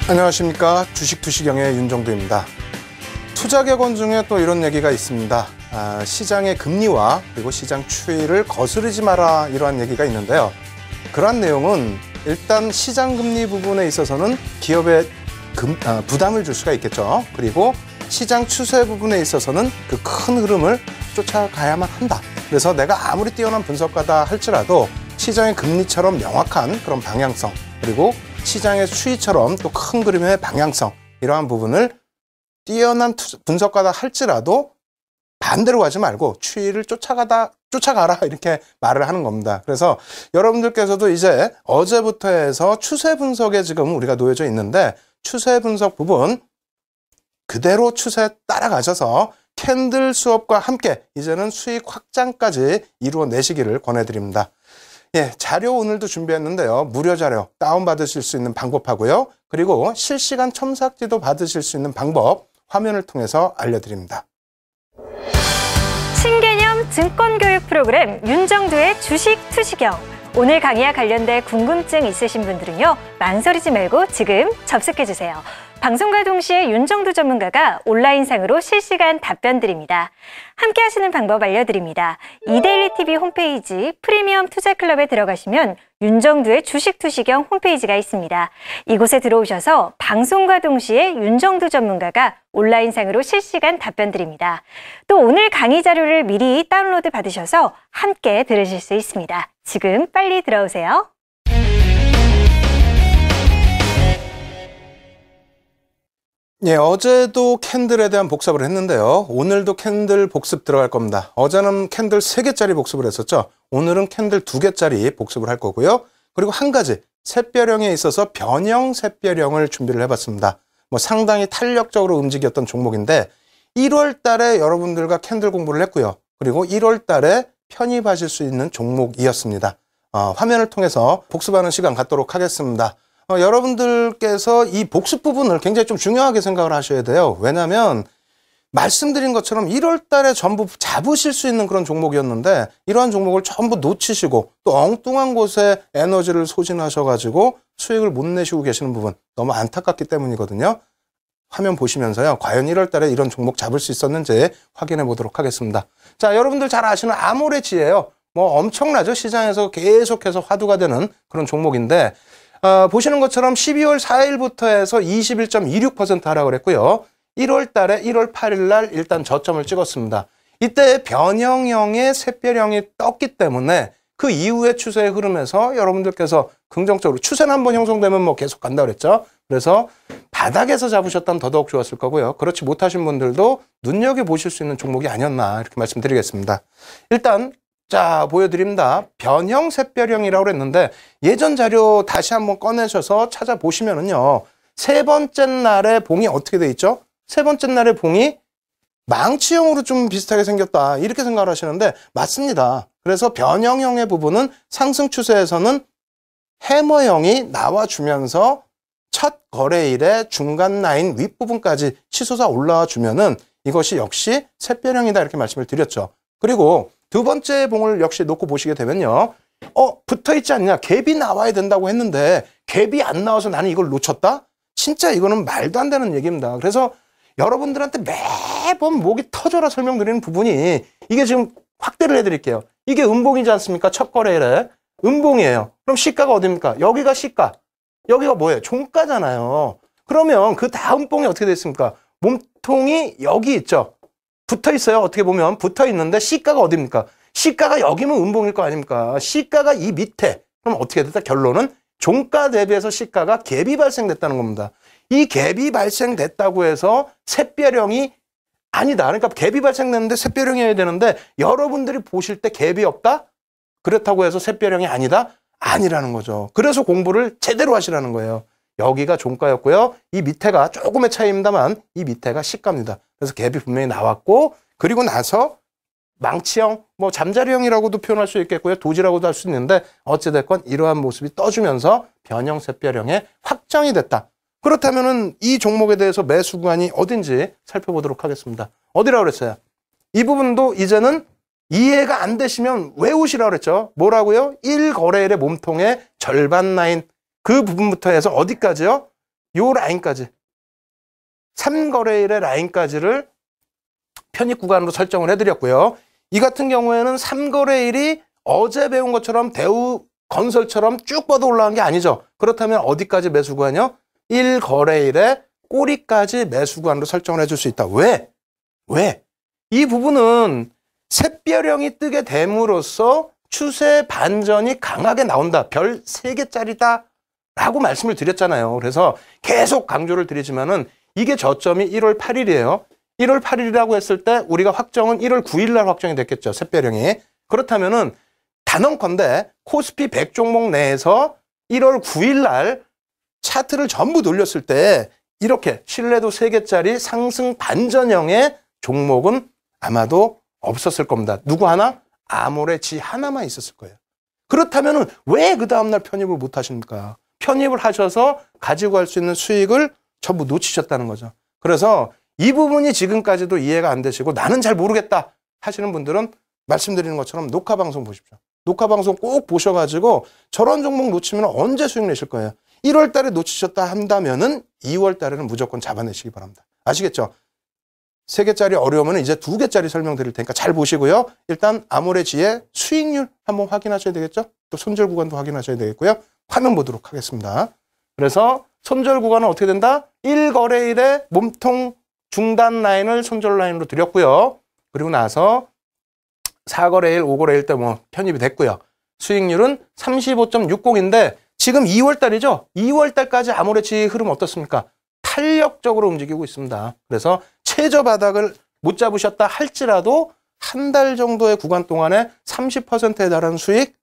안녕하십니까. 주식투시경의 윤정두입니다. 투자격언 중에 또 이런 얘기가 있습니다. 시장의 금리와 그리고 시장 추이를 거스르지 마라, 이러한 얘기가 있는데요. 그러한 내용은 일단 시장 금리 부분에 있어서는 기업에 부담을 줄 수가 있겠죠. 그리고 시장 추세 부분에 있어서는 그 큰 흐름을 쫓아가야만 한다. 그래서 내가 아무리 뛰어난 분석가다 할지라도 시장의 금리처럼 명확한 그런 방향성, 그리고 시장의 추이처럼 또 큰 그림의 방향성, 이러한 부분을 뛰어난 분석가다 할지라도 반대로 가지 말고 추이를 쫓아가라, 이렇게 말을 하는 겁니다. 그래서 여러분들께서도 이제 어제부터 해서 추세 분석에 지금 우리가 놓여져 있는데, 추세 분석 부분 그대로 추세 따라가셔서 캔들 수업과 함께 이제는 수익 확장까지 이루어내시기를 권해드립니다. 예, 자료 오늘도 준비했는데요. 무료 자료 다운받으실 수 있는 방법하고요. 그리고 실시간 첨삭지도 받으실 수 있는 방법 화면을 통해서 알려드립니다. 신개념 증권교육 프로그램 윤정두의 주식 투시경. 오늘 강의와 관련된 궁금증 있으신 분들은요, 망설이지 말고 지금 접속해주세요. 방송과 동시에 윤정두 전문가가 온라인상으로 실시간 답변 드립니다. 함께 하시는 방법 알려드립니다. 이데일리TV 홈페이지 프리미엄 투자클럽에 들어가시면 윤정두의 주식 투시경 홈페이지가 있습니다. 이곳에 들어오셔서 방송과 동시에 윤정두 전문가가 온라인상으로 실시간 답변 드립니다. 또 오늘 강의 자료를 미리 다운로드 받으셔서 함께 들으실 수 있습니다. 지금 빨리 들어오세요. 예, 어제도 캔들에 대한 복습을 했는데요. 오늘도 캔들 복습 들어갈 겁니다. 어제는 캔들 3개짜리 복습을 했었죠. 오늘은 캔들 2개짜리 복습을 할 거고요. 그리고 한 가지, 샛별형에 있어서 변형 샛별형을 준비를 해봤습니다. 상당히 탄력적으로 움직였던 종목인데 1월 달에 여러분들과 캔들 공부를 했고요. 그리고 1월 달에 편입하실 수 있는 종목이었습니다. 화면을 통해서 복습하는 시간 갖도록 하겠습니다. 여러분들께서 이 복습 부분을 굉장히 좀 중요하게 생각을 하셔야 돼요. 왜냐하면 말씀드린 것처럼 1월 달에 전부 잡으실 수 있는 그런 종목이었는데 이러한 종목을 전부 놓치시고 또 엉뚱한 곳에 에너지를 소진하셔가지고 수익을 못 내시고 계시는 부분, 너무 안타깝기 때문이거든요. 화면 보시면서요, 과연 1월 달에 이런 종목 잡을 수 있었는지 확인해 보도록 하겠습니다. 자, 여러분들 잘 아시는 아모레지예요. 엄청나죠? 시장에서 계속해서 화두가 되는 그런 종목인데 보시는 것처럼 12월 4일부터 해서 21.26% 하락을 했고요. 1월 달에 1월 8일 날 일단 저점을 찍었습니다. 이때 변형형의 샛별형이 떴기 때문에 그 이후의 추세의 흐름에서 여러분들께서 긍정적으로 추세는 한번 형성되면 계속 간다 그랬죠. 그래서 바닥에서 잡으셨다면 더더욱 좋았을 거고요. 그렇지 못하신 분들도 눈여겨보실 수 있는 종목이 아니었나, 이렇게 말씀드리겠습니다. 일단 자, 보여드립니다. 변형 샛별형이라고 그랬는데 예전 자료 다시 한번 꺼내셔서 찾아보시면은요, 세 번째 날의 봉이 어떻게 돼 있죠? 세 번째 날의 봉이 망치형으로 좀 비슷하게 생겼다, 이렇게 생각을 하시는데 맞습니다. 그래서 변형형의 부분은 상승 추세에서는 해머형이 나와주면서 첫 거래일의 중간 라인 윗부분까지 치솟아 올라와 주면은 이것이 역시 샛별형이다, 이렇게 말씀을 드렸죠. 그리고 두 번째 봉을 역시 놓고 보시게 되면요, 붙어있지 않냐, 갭이 나와야 된다고 했는데 갭이 안 나와서 나는 이걸 놓쳤다? 진짜 이거는 말도 안 되는 얘기입니다. 그래서 여러분들한테 매번 목이 터져라 설명드리는 부분이, 이게 지금 확대를 해드릴게요. 이게 음봉이지 않습니까? 첫 거래일에 음봉이에요. 그럼 시가가 어디입니까? 여기가 시가, 여기가 뭐예요? 종가잖아요. 그러면 그 다음 봉이 어떻게 됐습니까? 몸통이 여기 있죠. 붙어 있어요. 어떻게 보면 붙어 있는데 시가가 어디입니까? 시가가 여기면 음봉일 거 아닙니까? 시가가 이 밑에. 그럼 어떻게 됐다? 결론은 종가 대비해서 시가가 갭이 발생됐다는 겁니다. 이 갭이 발생됐다고 해서 샛별형이 아니다. 그러니까 갭이 발생됐는데 샛별형이어야 되는데 여러분들이 보실 때 갭이 없다? 그렇다고 해서 샛별형이 아니다? 아니라는 거죠. 그래서 공부를 제대로 하시라는 거예요. 여기가 종가였고요. 이 밑에가 조금의 차이입니다만 이 밑에가 시가입니다. 그래서 갭이 분명히 나왔고, 그리고 나서 망치형, 잠자리형이라고도 표현할 수 있겠고요. 도지라고도 할 수 있는데 어찌됐건 이러한 모습이 떠주면서 변형 샛별형에 확정이 됐다. 그렇다면은 이 종목에 대해서 매수 구간이 어딘지 살펴보도록 하겠습니다. 어디라고 그랬어요? 이 부분도 이제는 이해가 안 되시면 외우시라고 그랬죠. 뭐라고요? 1거래일의 몸통의 절반 라인, 그 부분부터 해서 어디까지요? 요 라인까지 3거래일의 라인까지를 편입 구간으로 설정을 해드렸고요. 이 같은 경우에는 3거래일이 어제 배운 것처럼 대우 건설처럼 쭉 뻗어 올라간 게 아니죠. 그렇다면 어디까지 매수 구간이요? 1거래일의 꼬리까지 매수 구간으로 설정을 해줄 수 있다. 왜? 이 부분은 샛별형이 뜨게 됨으로써 추세 반전이 강하게 나온다. 별 3개짜리다 라고 말씀을 드렸잖아요. 그래서 계속 강조를 드리지만은 이게 저점이 1월 8일이에요. 1월 8일이라고 했을 때 우리가 확정은 1월 9일 날 확정이 됐겠죠. 샛별형이. 그렇다면은 단언컨대 코스피 100 종목 내에서 1월 9일 날 차트를 전부 돌렸을 때 이렇게 신뢰도 3개짜리 상승 반전형의 종목은 아마도 없었을 겁니다. 누구 하나? 아모레지 하나만 있었을 거예요. 그렇다면 왜 그 다음날 편입을 못 하십니까? 편입을 하셔서 가지고 갈 수 있는 수익을 전부 놓치셨다는 거죠. 그래서 이 부분이 지금까지도 이해가 안 되시고 나는 잘 모르겠다 하시는 분들은 말씀드리는 것처럼 녹화방송 보십시오. 녹화방송 꼭 보셔가지고 저런 종목 놓치면 언제 수익 내실 거예요? 1월 달에 놓치셨다 한다면은 2월 달에는 무조건 잡아내시기 바랍니다. 아시겠죠? 3개짜리 어려우면 이제 2개짜리 설명드릴 테니까 잘 보시고요. 일단 아모레지의 수익률 한번 확인하셔야 되겠죠? 또 손절 구간도 확인하셔야 되겠고요. 화면 보도록 하겠습니다. 그래서 손절 구간은 어떻게 된다? 1거래일의 몸통 중단 라인을 손절 라인으로 드렸고요. 그리고 나서 4거래일, 5거래일 때 뭐 편입이 됐고요. 수익률은 35.60인데 지금 2월 달이죠? 2월 달까지 아모레지 흐름 어떻습니까? 탄력적으로 움직이고 있습니다. 그래서 최저 바닥을 못 잡으셨다 할지라도 한 달 정도의 구간 동안에 30%에 달하는 수익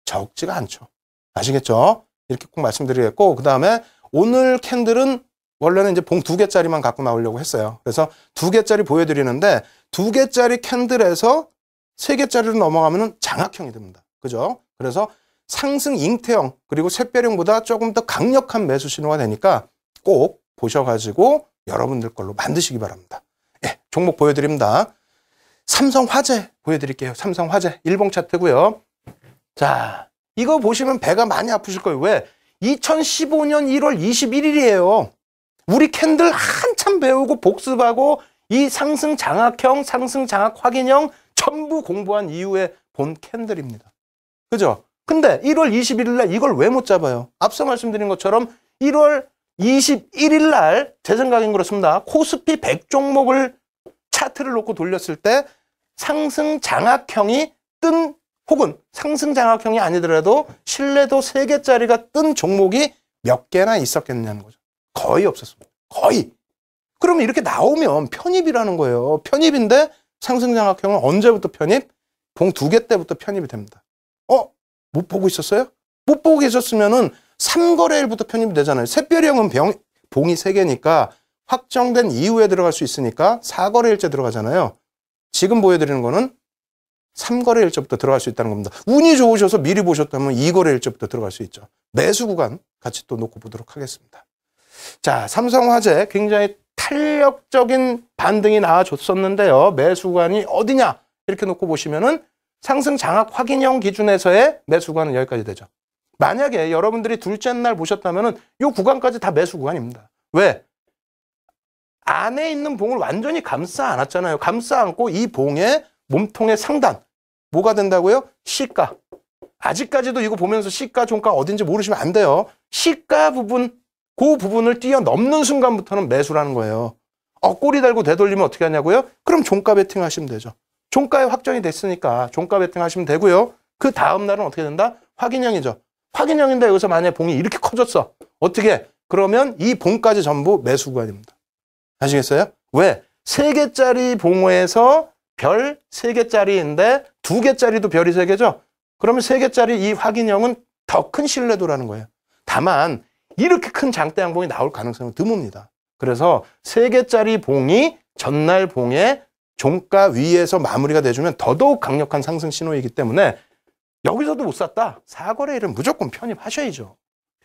적지가 않죠. 아시겠죠? 이렇게 꼭 말씀드리겠고, 그 다음에 오늘 캔들은 원래는 이제 봉 2개짜리만 갖고 나오려고 했어요. 그래서 2개짜리 보여드리는데 2개짜리 캔들에서 3개짜리로 넘어가면 장악형이 됩니다. 그죠? 그래서 상승 잉태형 그리고 샛별형보다 조금 더 강력한 매수 신호가 되니까 꼭 보셔가지고 여러분들 걸로 만드시기 바랍니다. 예, 종목 보여드립니다. 삼성화재 보여드릴게요. 삼성화재 일봉 차트고요. 자, 이거 보시면 배가 많이 아프실 거예요. 왜? 2015년 1월 21일이에요. 우리 캔들 한참 배우고 복습하고 이 상승 장악형, 상승 장악 확인형 전부 공부한 이후에 본 캔들입니다. 그죠? 근데 1월 21일 날 이걸 왜 못 잡아요? 앞서 말씀드린 것처럼 1월 21일 날 제 생각엔 그렇습니다. 코스피 100 종목을 차트를 놓고 돌렸을 때 상승 장악형이 뜬 혹은 상승 장악형이 아니더라도 신뢰도 3개짜리가 뜬 종목이 몇 개나 있었겠냐는 거죠. 거의 없었습니다. 거의. 그러면 이렇게 나오면 편입이라는 거예요. 편입인데 상승 장악형은 언제부터 편입? 봉 2개 때부터 편입이 됩니다. 못 보고 있었어요? 못 보고 계셨으면은 3거래일부터 편입이 되잖아요. 샛별형은 봉이 3개니까 확정된 이후에 들어갈 수 있으니까 4거래일째 들어가잖아요. 지금 보여드리는 거는 3거래일째부터 들어갈 수 있다는 겁니다. 운이 좋으셔서 미리 보셨다면 2거래일째부터 들어갈 수 있죠. 매수 구간 같이 또 놓고 보도록 하겠습니다. 자, 삼성화재 굉장히 탄력적인 반등이 나와줬었는데요. 매수 구간이 어디냐? 이렇게 놓고 보시면은 상승 장악 확인형 기준에서의 매수 구간은 여기까지 되죠. 만약에 여러분들이 둘째 날 보셨다면은 이 구간까지 다 매수 구간입니다. 왜? 안에 있는 봉을 완전히 감싸 안았잖아요. 감싸 안고 이 봉의 몸통의 상단 뭐가 된다고요? 시가. 아직까지도 이거 보면서 시가 종가 어딘지 모르시면 안 돼요. 시가 부분 그 부분을 뛰어넘는 순간부터는 매수라는 거예요. 꼬리 달고 되돌리면 어떻게 하냐고요? 그럼 종가 베팅 하시면 되죠. 종가에 확정이 됐으니까 종가 베팅 하시면 되고요. 그 다음 날은 어떻게 된다? 확인형이죠. 확인형인데 여기서 만약에 봉이 이렇게 커졌어. 어떻게? 그러면 이 봉까지 전부 매수 구간입니다. 아시겠어요? 왜? 3개짜리 봉에서 별 3개짜리인데 2개짜리도 별이 3개죠? 그러면 3개짜리 이 확인형은 더 큰 신뢰도라는 거예요. 다만 이렇게 큰 장대 양봉이 나올 가능성은 드뭅니다. 그래서 3개짜리 봉이 전날 봉의 종가 위에서 마무리가 돼주면 더더욱 강력한 상승 신호이기 때문에 여기서도 못 샀다. 4거래일은 무조건 편입하셔야죠.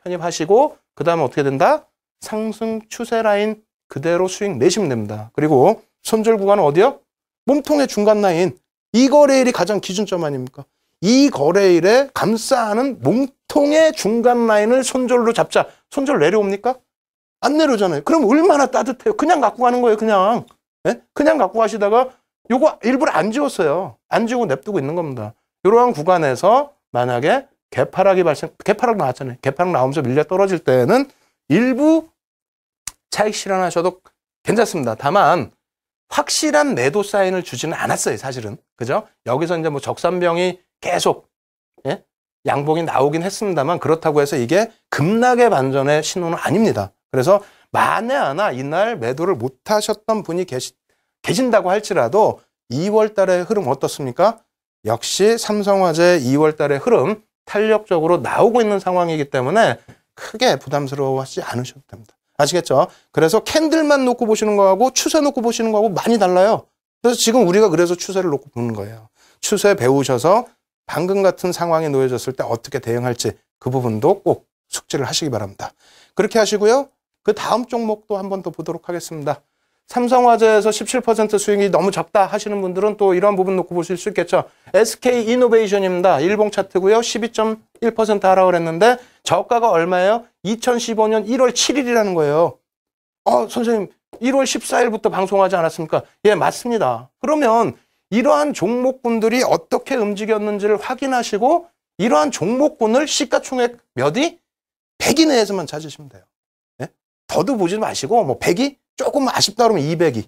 편입하시고 그 다음에 어떻게 된다? 상승 추세 라인 그대로 수익 내시면 됩니다. 그리고 손절 구간은 어디요? 몸통의 중간 라인. 이 거래일이 가장 기준점 아닙니까? 이 거래일에 감싸는 몸통의 중간 라인을 손절로 잡자. 손절 내려옵니까? 안 내려오잖아요. 그럼 얼마나 따뜻해요. 그냥 갖고 가는 거예요. 그냥. 예? 그냥 갖고 가시다가 요거 일부러 안 지웠어요. 안 지우고 냅두고 있는 겁니다. 이러한 구간에서 만약에 개파락 나왔잖아요. 개파락 나오면서 밀려 떨어질 때는 일부 차익 실현하셔도 괜찮습니다. 다만 확실한 매도 사인을 주지는 않았어요. 사실은. 그죠? 여기서 이제 뭐 적산병이 계속 예? 양봉이 나오긴 했습니다만 그렇다고 해서 이게 급락의 반전의 신호는 아닙니다. 그래서 만에 하나 이날 매도를 못 하셨던 분이 계신다고 할지라도 2월 달의 흐름 어떻습니까? 역시 삼성화재 2월 달의 흐름 탄력적으로 나오고 있는 상황이기 때문에 크게 부담스러워하지 않으셔도 됩니다. 아시겠죠? 그래서 캔들만 놓고 보시는 거하고 추세 놓고 보시는 거하고 많이 달라요. 그래서 지금 우리가 그래서 추세를 놓고 보는 거예요. 추세 배우셔서 방금 같은 상황에 놓여졌을 때 어떻게 대응할지 그 부분도 꼭 숙지를 하시기 바랍니다. 그렇게 하시고요. 그 다음 종목도 한 번 더 보도록 하겠습니다. 삼성화재에서 17% 수익이 너무 적다 하시는 분들은 또 이런 부분 놓고 보실 수 있겠죠. SK이노베이션입니다. 일봉 차트고요. 12.1% 하라고 그랬는데 저가가 얼마예요? 2015년 1월 7일이라는 거예요. 선생님 1월 14일부터 방송하지 않았습니까? 예, 맞습니다. 그러면 이러한 종목군들이 어떻게 움직였는지를 확인하시고 이러한 종목군을 시가총액 몇이 100위 내에서만 찾으시면 돼요. 예? 더도 보지 마시고 뭐 100위? 조금 아쉽다 그러면 200위.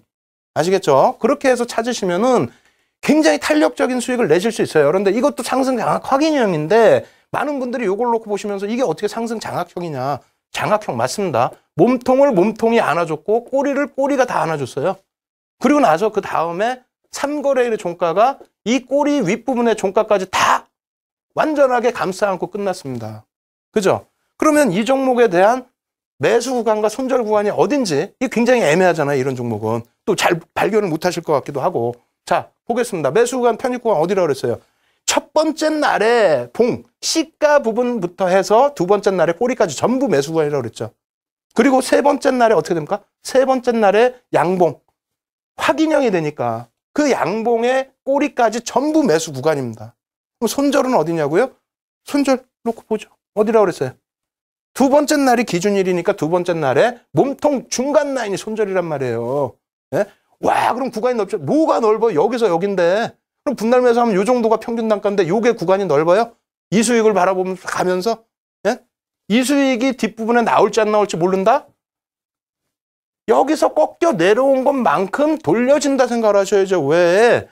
아시겠죠? 그렇게 해서 찾으시면은 굉장히 탄력적인 수익을 내실 수 있어요. 그런데 이것도 상승 장악 확인형인데 많은 분들이 이걸 놓고 보시면서 이게 어떻게 상승 장악형이냐. 장악형 맞습니다. 몸통을 몸통이 안아줬고 꼬리를 꼬리가 다 안아줬어요. 그리고 나서 그 다음에 3거래일의 종가가 이 꼬리 윗부분의 종가까지 다 완전하게 감싸 안고 끝났습니다. 그죠? 그러면 이 종목에 대한 매수 구간과 손절 구간이 어딘지 이게 굉장히 애매하잖아요. 이런 종목은. 또 잘 발견을 못 하실 것 같기도 하고. 자, 보겠습니다. 매수 구간, 편입 구간 어디라고 그랬어요? 첫 번째 날에 시가 부분부터 해서 두 번째 날에 꼬리까지 전부 매수 구간이라고 그랬죠. 그리고 세 번째 날에 어떻게 됩니까? 세 번째 날에 양봉. 확인형이 되니까 그 양봉의 꼬리까지 전부 매수 구간입니다. 그럼 손절은 어디냐고요? 손절 놓고 보죠. 어디라고 그랬어요? 두 번째 날이 기준일이니까 두 번째 날에 몸통 중간 라인이 손절이란 말이에요. 예? 와, 그럼 구간이 넓죠. 뭐가 넓어? 여기서 여긴데. 그럼 분할 매수하면 요 정도가 평균 단가인데 요게 구간이 넓어요? 이 수익을 바라보면서 가면서 예? 이 수익이 뒷부분에 나올지 안 나올지 모른다? 여기서 꺾여 내려온 것만큼 돌려진다 생각을 하셔야죠. 왜?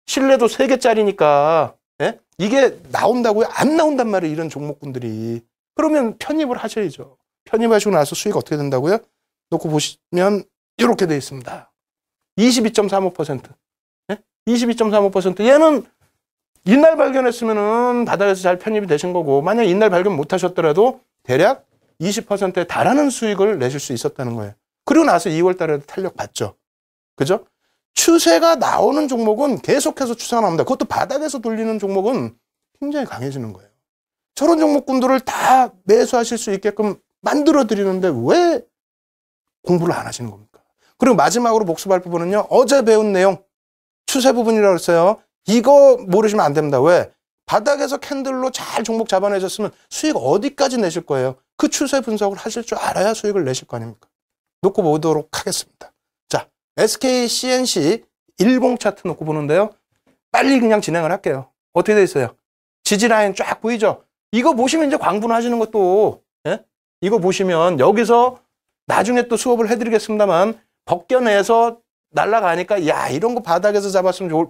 신뢰도 3개짜리니까 예? 이게 나온다고요? 안 나온단 말이에요. 이런 종목군들이. 그러면 편입을 하셔야죠. 편입하시고 나서 수익 어떻게 된다고요? 놓고 보시면 이렇게 돼 있습니다. 22.35%. 네? 22.35%. 얘는 이날 발견했으면은 바닥에서 잘 편입이 되신 거고 만약 이날 발견 못 하셨더라도 대략 20%에 달하는 수익을 내실 수 있었다는 거예요. 그리고 나서 2월 달에도 탄력 받죠. 그죠? 추세가 나오는 종목은 계속해서 추세가 나옵니다. 그것도 바닥에서 돌리는 종목은 굉장히 강해지는 거예요. 저런 종목군들을 다 매수하실 수 있게끔 만들어 드리는데 왜 공부를 안 하시는 겁니까? 그리고 마지막으로 복습할 부분은요. 어제 배운 내용 추세 부분이라고 했어요. 이거 모르시면 안 됩니다. 왜? 바닥에서 캔들로 잘 종목 잡아내셨으면 수익 어디까지 내실 거예요? 그 추세 분석을 하실 줄 알아야 수익을 내실 거 아닙니까? 놓고 보도록 하겠습니다. 자, SK CNC 일봉 차트 놓고 보는데요. 빨리 그냥 진행을 할게요. 어떻게 돼 있어요? 지지 라인 쫙 보이죠? 이거 보시면 이제 광분하시는 것도 예? 이거 보시면 여기서 나중에 또 수업을 해드리겠습니다만 벗겨내서 날아가니까 야 이런 거 바닥에서 잡았으면 좋을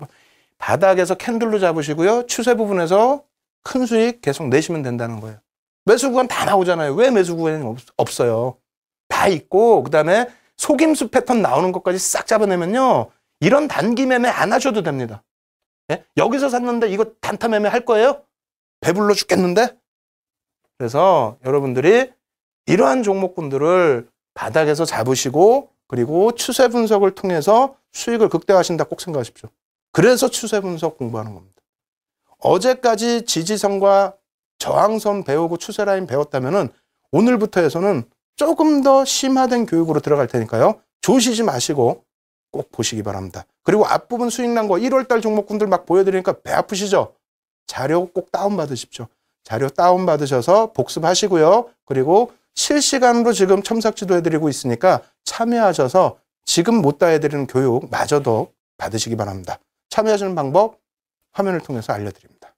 바닥에서 캔들로 잡으시고요. 추세 부분에서 큰 수익 계속 내시면 된다는 거예요. 매수 구간 다 나오잖아요. 왜 매수 구간이 없어요? 다 있고 그다음에 속임수 패턴 나오는 것까지 싹 잡아내면요. 이런 단기 매매 안 하셔도 됩니다. 예? 여기서 샀는데 이거 단타 매매 할 거예요? 배불러 죽겠는데? 그래서 여러분들이 이러한 종목군들을 바닥에서 잡으시고 그리고 추세 분석을 통해서 수익을 극대화하신다 꼭 생각하십시오. 그래서 추세 분석 공부하는 겁니다. 어제까지 지지선과 저항선 배우고 추세 라인 배웠다면은 오늘부터 해서는 조금 더 심화된 교육으로 들어갈 테니까요. 조시지 마시고 꼭 보시기 바랍니다. 그리고 앞부분 수익 난 거 1월달 종목군들 막 보여드리니까 배 아프시죠? 자료 꼭 다운받으십시오. 자료 다운받으셔서 복습하시고요. 그리고 실시간으로 지금 첨삭지도 해드리고 있으니까 참여하셔서 지금 못 다 해드리는 교육 마저도 받으시기 바랍니다. 참여하시는 방법 화면을 통해서 알려드립니다.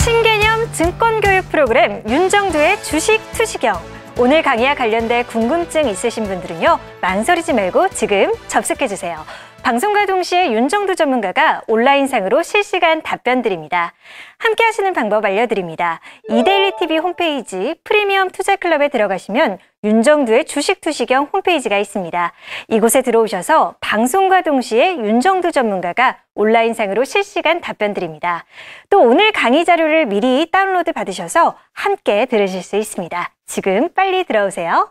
신개념 증권교육 프로그램 윤정두의 주식 투시경. 오늘 강의와 관련된 궁금증 있으신 분들은요, 망설이지 말고 지금 접속해주세요. 방송과 동시에 윤정두 전문가가 온라인상으로 실시간 답변 드립니다. 함께 하시는 방법 알려드립니다. 이데일리 TV 홈페이지 프리미엄 투자클럽에 들어가시면 윤정두의 주식 투시경 홈페이지가 있습니다. 이곳에 들어오셔서 방송과 동시에 윤정두 전문가가 온라인상으로 실시간 답변 드립니다. 또 오늘 강의 자료를 미리 다운로드 받으셔서 함께 들으실 수 있습니다. 지금 빨리 들어오세요.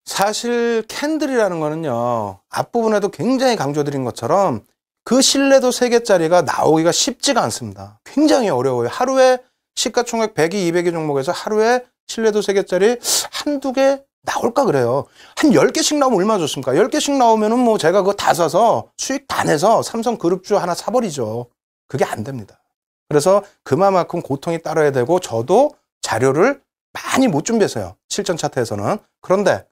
사실 캔들이라는 거는요, 앞부분에도 굉장히 강조드린 것처럼 그 신뢰도 3개짜리가 나오기가 쉽지가 않습니다. 굉장히 어려워요. 하루에 시가총액 100위, 200위 종목에서 하루에 신뢰도 3개짜리 한두 개 나올까 그래요. 한 10개씩 나오면 얼마 좋습니까? 10개씩 나오면은 뭐 제가 그거 다 사서 수익 다 내서 삼성그룹주 하나 사버리죠. 그게 안 됩니다. 그래서 그만큼 고통이 따라야 되고 저도 자료를 많이 못 준비했어요. 실전 차트에서는. 그런데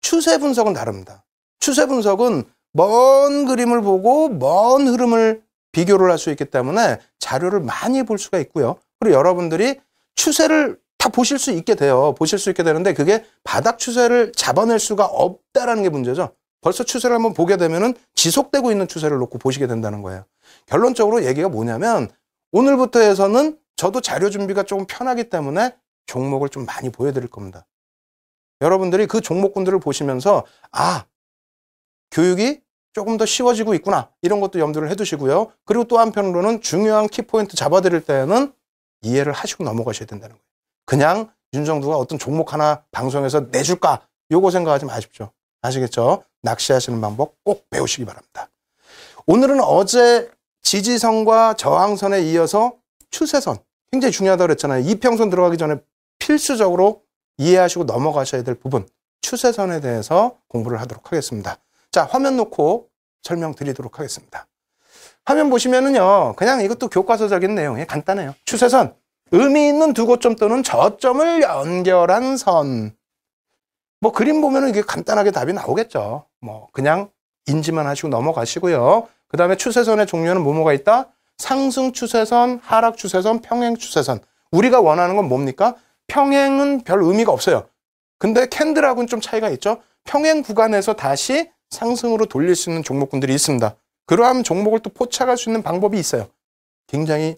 추세 분석은 다릅니다. 추세 분석은 먼 그림을 보고 먼 흐름을 비교를 할 수 있기 때문에 자료를 많이 볼 수가 있고요. 그리고 여러분들이 추세를 다 보실 수 있게 돼요. 보실 수 있게 되는데 그게 바닥 추세를 잡아낼 수가 없다라는 게 문제죠. 벌써 추세를 한번 보게 되면은 지속되고 있는 추세를 놓고 보시게 된다는 거예요. 결론적으로 얘기가 뭐냐면 오늘부터 해서는 저도 자료 준비가 조금 편하기 때문에 종목을 좀 많이 보여드릴 겁니다. 여러분들이 그 종목군들을 보시면서 아, 교육이 조금 더 쉬워지고 있구나 이런 것도 염두를 해두시고요. 그리고 또 한편으로는 중요한 키포인트 잡아드릴 때는 이해를 하시고 넘어가셔야 된다는 거예요. 그냥 윤정두가 어떤 종목 하나 방송에서 내줄까 요거 생각하지 마십시오. 아시겠죠? 낚시하시는 방법 꼭 배우시기 바랍니다. 오늘은 어제 지지선과 저항선에 이어서 추세선 굉장히 중요하다고 그랬잖아요. 이평선 들어가기 전에 필수적으로 이해하시고 넘어가셔야 될 부분 추세선에 대해서 공부를 하도록 하겠습니다. 자, 화면 놓고 설명드리도록 하겠습니다. 화면 보시면은요, 그냥 이것도 교과서적인 내용이 간단해요. 추세선, 의미 있는 두 고점 또는 저점을 연결한 선. 뭐 그림 보면은 이게 간단하게 답이 나오겠죠. 뭐 그냥 인지만 하시고 넘어가시고요. 그 다음에 추세선의 종류는 뭐가 있다? 상승 추세선, 하락 추세선, 평행 추세선. 우리가 원하는 건 뭡니까? 평행은 별 의미가 없어요. 근데 캔들하고는 좀 차이가 있죠. 평행 구간에서 다시 상승으로 돌릴 수 있는 종목군들이 있습니다. 그러한 종목을 또 포착할 수 있는 방법이 있어요. 굉장히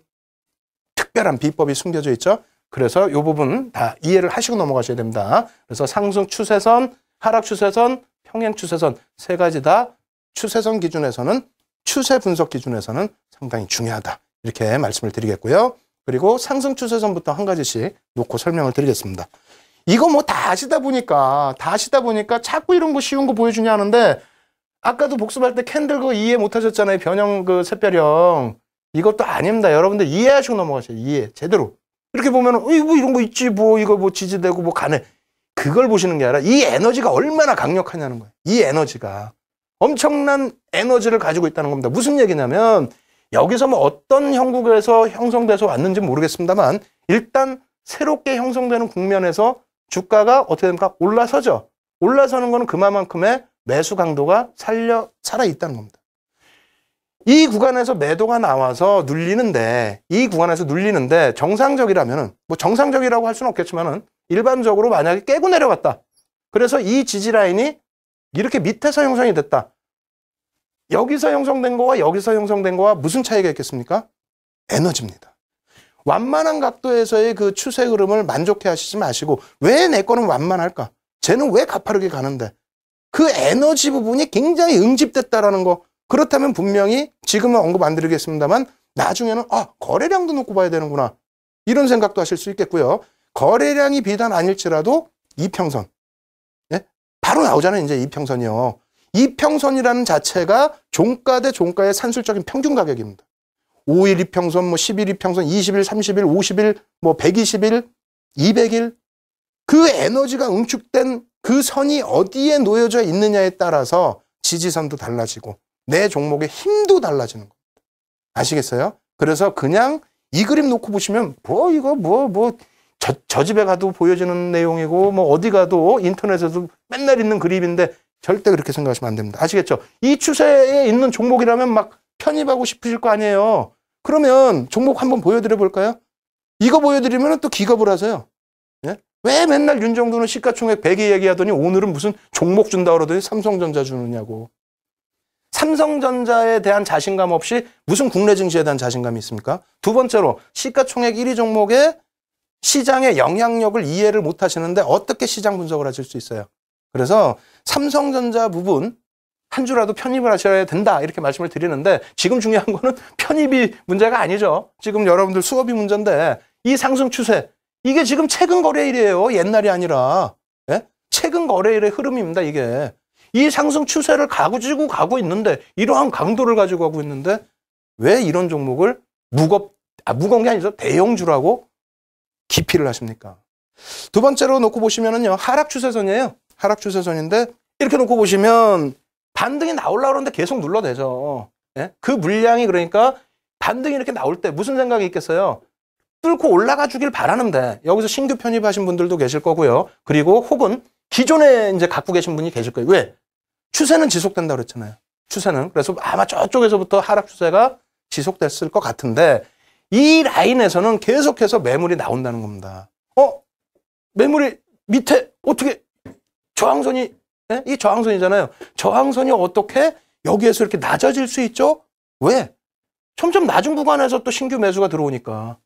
특별한 비법이 숨겨져 있죠. 그래서 이 부분 다 이해를 하시고 넘어가셔야 됩니다. 그래서 상승 추세선, 하락 추세선, 평행 추세선 세 가지 다 추세선 기준에서는 추세 분석 기준에서는 상당히 중요하다. 이렇게 말씀을 드리겠고요. 그리고 상승 추세선부터 한 가지씩 놓고 설명을 드리겠습니다. 이거 뭐 다 아시다 보니까 자꾸 이런 거 쉬운 거 보여주냐 하는데 아까도 복습할 때 캔들 그거 이해 못 하셨잖아요. 변형 그 샛별형. 이것도 아닙니다. 여러분들 이해하시고 넘어가셔요. 이해 제대로. 이렇게 보면은 뭐 이런 거 있지 뭐 이거 뭐 지지되고 뭐 가네. 그걸 보시는 게 아니라 이 에너지가 얼마나 강력하냐는 거예요. 이 에너지가 엄청난 에너지를 가지고 있다는 겁니다. 무슨 얘기냐면 여기서 뭐 어떤 형국에서 형성돼서 왔는지 모르겠습니다만 일단 새롭게 형성되는 국면에서 주가가 어떻게 됩니까? 올라서죠. 올라서는 거는 그만큼의 매수 강도가 살아있다는 겁니다. 이 구간에서 매도가 나와서 눌리는데 정상적이라면은 뭐 정상적이라고 할 수는 없겠지만은 일반적으로 만약에 깨고 내려갔다. 그래서 이 지지 라인이 이렇게 밑에서 형성이 됐다. 여기서 형성된 거와 여기서 형성된 거와 무슨 차이가 있겠습니까? 에너지입니다. 완만한 각도에서의 그 추세 흐름을 만족해 하시지 마시고 왜 내 거는 완만할까? 쟤는 왜 가파르게 가는데? 그 에너지 부분이 굉장히 응집됐다라는 거. 그렇다면 분명히 지금은 언급 안 드리겠습니다만 나중에는 거래량도 놓고 봐야 되는구나. 이런 생각도 하실 수 있겠고요. 거래량이 비단 아닐지라도 이평선. 네? 바로 나오잖아요. 이제 이평선이요. 이평선이라는 자체가 종가 대 종가의 산술적인 평균 가격입니다. 5일 이평선, 뭐 10일 이평선, 20일, 30일, 50일, 뭐 120일, 200일. 그 에너지가 응축된 그 선이 어디에 놓여져 있느냐에 따라서 지지선도 달라지고 내 종목의 힘도 달라지는 겁니다. 아시겠어요? 그래서 그냥 이 그림 놓고 보시면 저 집에 가도 보여지는 내용이고 뭐 어디 가도 인터넷에도 맨날 있는 그림인데 절대 그렇게 생각하시면 안 됩니다. 아시겠죠? 이 추세에 있는 종목이라면 막 편입하고 싶으실 거 아니에요. 그러면 종목 한번 보여드려 볼까요? 이거 보여드리면 또 기겁을 하세요. 예? 왜 맨날 윤정두는 시가총액 100이 얘기하더니 오늘은 무슨 종목 준다 그러더니 삼성전자 주느냐고. 삼성전자에 대한 자신감 없이 무슨 국내 증시에 대한 자신감이 있습니까? 두 번째로 시가총액 1위 종목의 시장의 영향력을 이해를 못 하시는데 어떻게 시장 분석을 하실 수 있어요? 그래서 삼성전자 부분 한 주라도 편입을 하셔야 된다 이렇게 말씀을 드리는데 지금 중요한 거는 편입이 문제가 아니죠. 지금 여러분들 수업이 문제인데 이 상승 추세 이게 지금 최근 거래일이에요. 옛날이 아니라. 예? 최근 거래일의 흐름입니다. 이게. 이 상승 추세를 가지고 가고 있는데 이러한 강도를 가지고 가고 있는데 왜 이런 종목을 무거운 게 아니죠. 대형주라고 기피를 하십니까? 두 번째로 놓고 보시면은요. 하락 추세선이에요. 하락 추세선인데 이렇게 놓고 보시면 반등이 나오려고 그러는데 계속 눌러대죠. 예? 그 물량이 그러니까 반등이 이렇게 나올 때 무슨 생각이 있겠어요? 뚫고 올라가 주길 바라는데 여기서 신규 편입하신 분들도 계실 거고요. 그리고 혹은 기존에 이제 갖고 계신 분이 계실 거예요. 왜? 추세는 지속된다고 그랬잖아요. 추세는. 그래서 아마 저쪽에서부터 하락 추세가 지속됐을 것 같은데 이 라인에서는 계속해서 매물이 나온다는 겁니다. 매물이 밑에 어떻게 저항선이 네? 이 저항선이잖아요. 저항선이 어떻게 여기에서 이렇게 낮아질 수 있죠? 왜? 점점 낮은 구간에서 또 신규 매수가 들어오니까.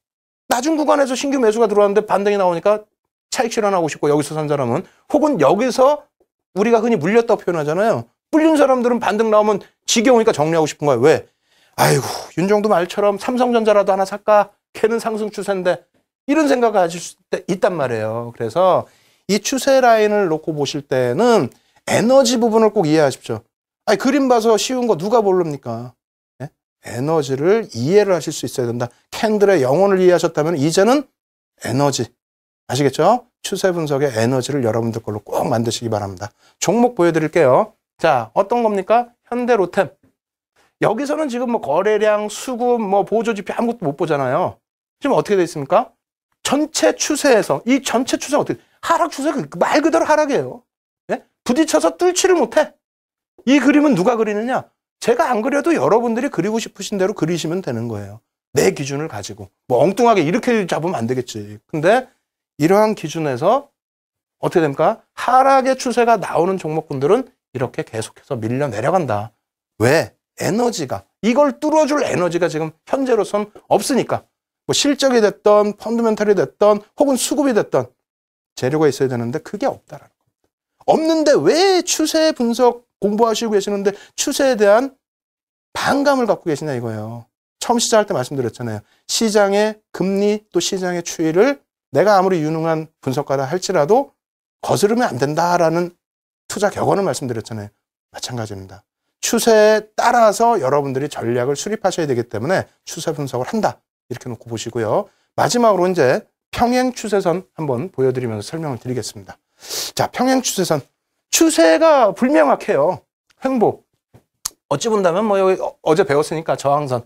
낮은 구간에서 신규 매수가 들어왔는데 반등이 나오니까 차익 실현하고 싶고 여기서 산 사람은 혹은 여기서 우리가 흔히 물렸다고 표현하잖아요. 물린 사람들은 반등 나오면 지겨우니까 정리하고 싶은 거예요. 왜? 아이고 윤정두 말처럼 삼성전자라도 하나 살까? 걔는 상승 추세인데 이런 생각을 하실 수 있단 말이에요. 그래서 이 추세 라인을 놓고 보실 때는 에너지 부분을 꼭 이해하십시오. 아니 그림 봐서 쉬운 거 누가 모릅니까? 예? 에너지를 이해를 하실 수 있어야 된다. 캔들의 영혼을 이해하셨다면 이제는 에너지 아시겠죠? 추세 분석의 에너지를 여러분들 걸로 꼭 만드시기 바랍니다. 종목 보여드릴게요. 자, 어떤 겁니까? 현대로템. 여기서는 지금 뭐 거래량, 수급, 뭐 보조지표 아무것도 못 보잖아요. 지금 어떻게 돼 있습니까? 전체 추세에서 이 전체 추세가 어떻게 하락 추세가 말 그대로 하락이에요. 예? 부딪혀서 뚫지를 못해. 이 그림은 누가 그리느냐? 제가 안 그려도 여러분들이 그리고 싶으신 대로 그리시면 되는 거예요. 내 기준을 가지고. 뭐 엉뚱하게 이렇게 잡으면 안 되겠지. 근데 이러한 기준에서 어떻게 됩니까? 하락의 추세가 나오는 종목군들은 이렇게 계속해서 밀려 내려간다. 왜? 에너지가. 이걸 뚫어줄 에너지가 지금 현재로선 없으니까. 뭐 실적이 됐던 펀드멘탈이 됐던 혹은 수급이 됐던 재료가 있어야 되는데 그게 없다라는 겁니다. 없는데 왜 추세 분석 공부하시고 계시는데 추세에 대한 반감을 갖고 계시냐 이거예요. 처음 시작할 때 말씀드렸잖아요. 시장의 금리 또 시장의 추이를 내가 아무리 유능한 분석가라 할지라도 거스르면 안 된다라는 투자 격언을 말씀드렸잖아요. 마찬가지입니다. 추세에 따라서 여러분들이 전략을 수립하셔야 되기 때문에 추세 분석을 한다. 이렇게 놓고 보시고요. 마지막으로 이제 평행 추세선 한번 보여드리면서 설명을 드리겠습니다. 자, 평행 추세선. 추세가 불명확해요. 횡보. 어찌 본다면 뭐 여기 어제 배웠으니까 저항선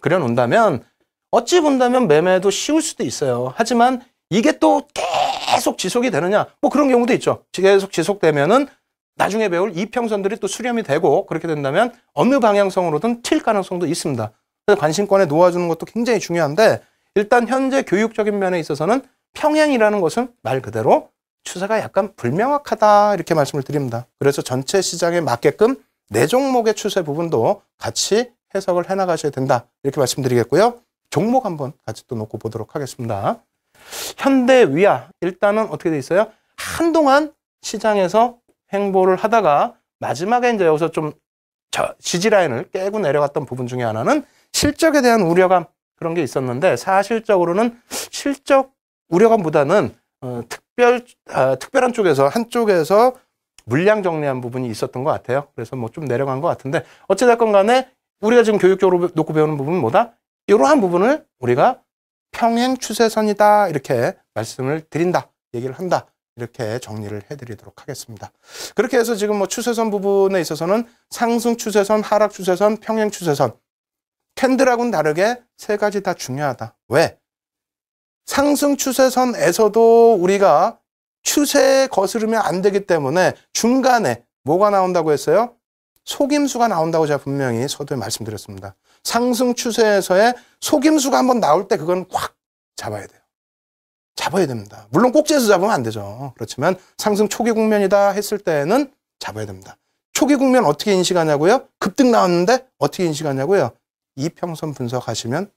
그려놓는다면 어찌 본다면 매매도 쉬울 수도 있어요. 하지만 이게 또 계속 지속이 되느냐? 뭐 그런 경우도 있죠. 계속 지속되면은 나중에 배울 이평선들이 또 수렴이 되고 그렇게 된다면 어느 방향성으로든 튈 가능성도 있습니다. 그래서 관심권에 놓아주는 것도 굉장히 중요한데 일단 현재 교육적인 면에 있어서는 평행이라는 것은 말 그대로 추세가 약간 불명확하다 이렇게 말씀을 드립니다. 그래서 전체 시장에 맞게끔 내 종목의 추세 부분도 같이 해석을 해나가셔야 된다 이렇게 말씀드리겠고요. 종목 한번 같이 또 놓고 보도록 하겠습니다. 현대위아 일단은 어떻게 돼 있어요? 한동안 시장에서 횡보를 하다가 마지막에 이제 여기서 좀 지지 라인을 깨고 내려갔던 부분 중에 하나는 실적에 대한 우려감 그런 게 있었는데 사실적으로는 실적 우려감보다는 특별한 쪽에서 한쪽에서 물량 정리한 부분이 있었던 것 같아요. 그래서 뭐 좀 내려간 것 같은데 어찌됐건 간에 우리가 지금 교육적으로 놓고 배우는 부분은 뭐다? 이러한 부분을 우리가 평행 추세선이다 이렇게 말씀을 드린다 얘기를 한다 이렇게 정리를 해드리도록 하겠습니다. 그렇게 해서 지금 뭐 추세선 부분에 있어서는 상승 추세선, 하락 추세선, 평행 추세선 캔들하고는 다르게 세 가지 다 중요하다. 왜? 상승 추세선에서도 우리가 추세에 거스르면 안 되기 때문에 중간에 뭐가 나온다고 했어요? 속임수가 나온다고 제가 분명히 서두에 말씀드렸습니다. 상승 추세에서의 속임수가 한번 나올 때 그건 확 잡아야 돼요. 잡아야 됩니다. 물론 꼭지에서 잡으면 안 되죠. 그렇지만 상승 초기 국면이다 했을 때는 잡아야 됩니다. 초기 국면 어떻게 인식하냐고요? 급등 나왔는데 어떻게 인식하냐고요? 이평선 분석하시면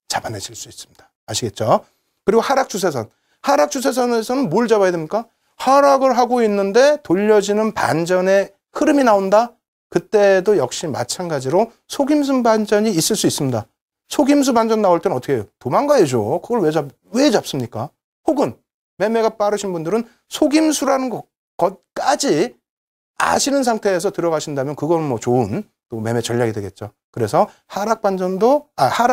잡아내실 수 있습니다. 아시겠죠? 그리고 하락 추세선. 하락 추세선에서는 뭘 잡아야 됩니까? 하락을 하고 있는데 돌려지는 반전의 흐름이 나온다? 그때도 역시 마찬가지로 속임수 반전이 있을 수 있습니다. 속임수 반전 나올 때는 어떻게 해요? 도망가야죠. 그걸 왜 잡습니까? 혹은 매매가 빠르신 분들은 속임수라는 것까지 아시는 상태에서 들어가신다면 그건 뭐 좋은 또 매매 전략이 되겠죠. 그래서 하락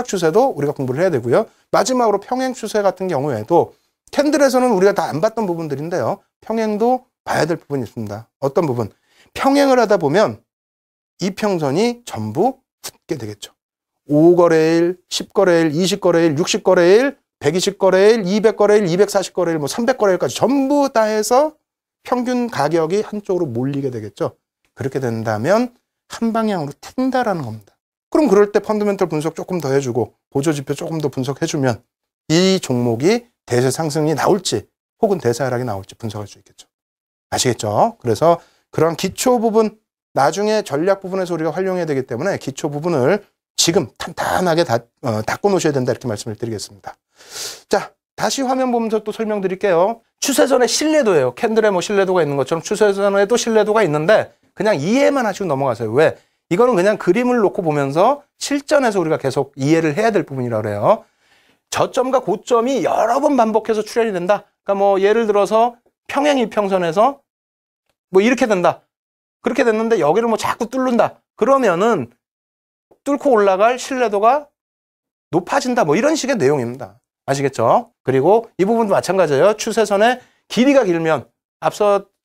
추세도 우리가 공부를 해야 되고요. 마지막으로 평행 추세 같은 경우에도 캔들에서는 우리가 다 안 봤던 부분들인데요. 평행도 봐야 될 부분이 있습니다. 어떤 부분? 평행을 하다 보면 이평선이 전부 붙게 되겠죠. 5거래일, 10거래일, 20거래일, 60거래일, 120거래일, 200거래일, 240거래일, 뭐 300거래일까지 전부 다 해서 평균 가격이 한쪽으로 몰리게 되겠죠. 그렇게 된다면 한 방향으로 튄다라는 겁니다. 그럼 그럴 때 펀더멘털 분석 조금 더 해주고 보조지표 조금 더 분석해주면 이 종목이 대세 상승이 나올지 혹은 대세 하락이 나올지 분석할 수 있겠죠. 아시겠죠? 그래서 그런 기초 부분, 나중에 전략 부분에서 우리가 활용해야 되기 때문에 기초 부분을 지금 탄탄하게 닦고 놓으셔야 된다 이렇게 말씀을 드리겠습니다. 자, 다시 화면 보면서 또 설명드릴게요. 추세선의 신뢰도예요. 캔들에 뭐 신뢰도가 있는 것처럼 추세선에도 신뢰도가 있는데 그냥 이해만 하시고 넘어가세요. 왜? 이거는 그냥 그림을 놓고 보면서 실전에서 우리가 계속 이해를 해야 될 부분이라고 그래요. 저점과 고점이 여러 번 반복해서 출현이 된다. 그러니까 뭐 예를 들어서 평행 이평선에서 뭐 이렇게 된다. 그렇게 됐는데 여기를 뭐 자꾸 뚫는다. 그러면은 뚫고 올라갈 신뢰도가 높아진다. 뭐 이런 식의 내용입니다. 아시겠죠? 그리고 이 부분도 마찬가지예요. 추세선의 길이가 길면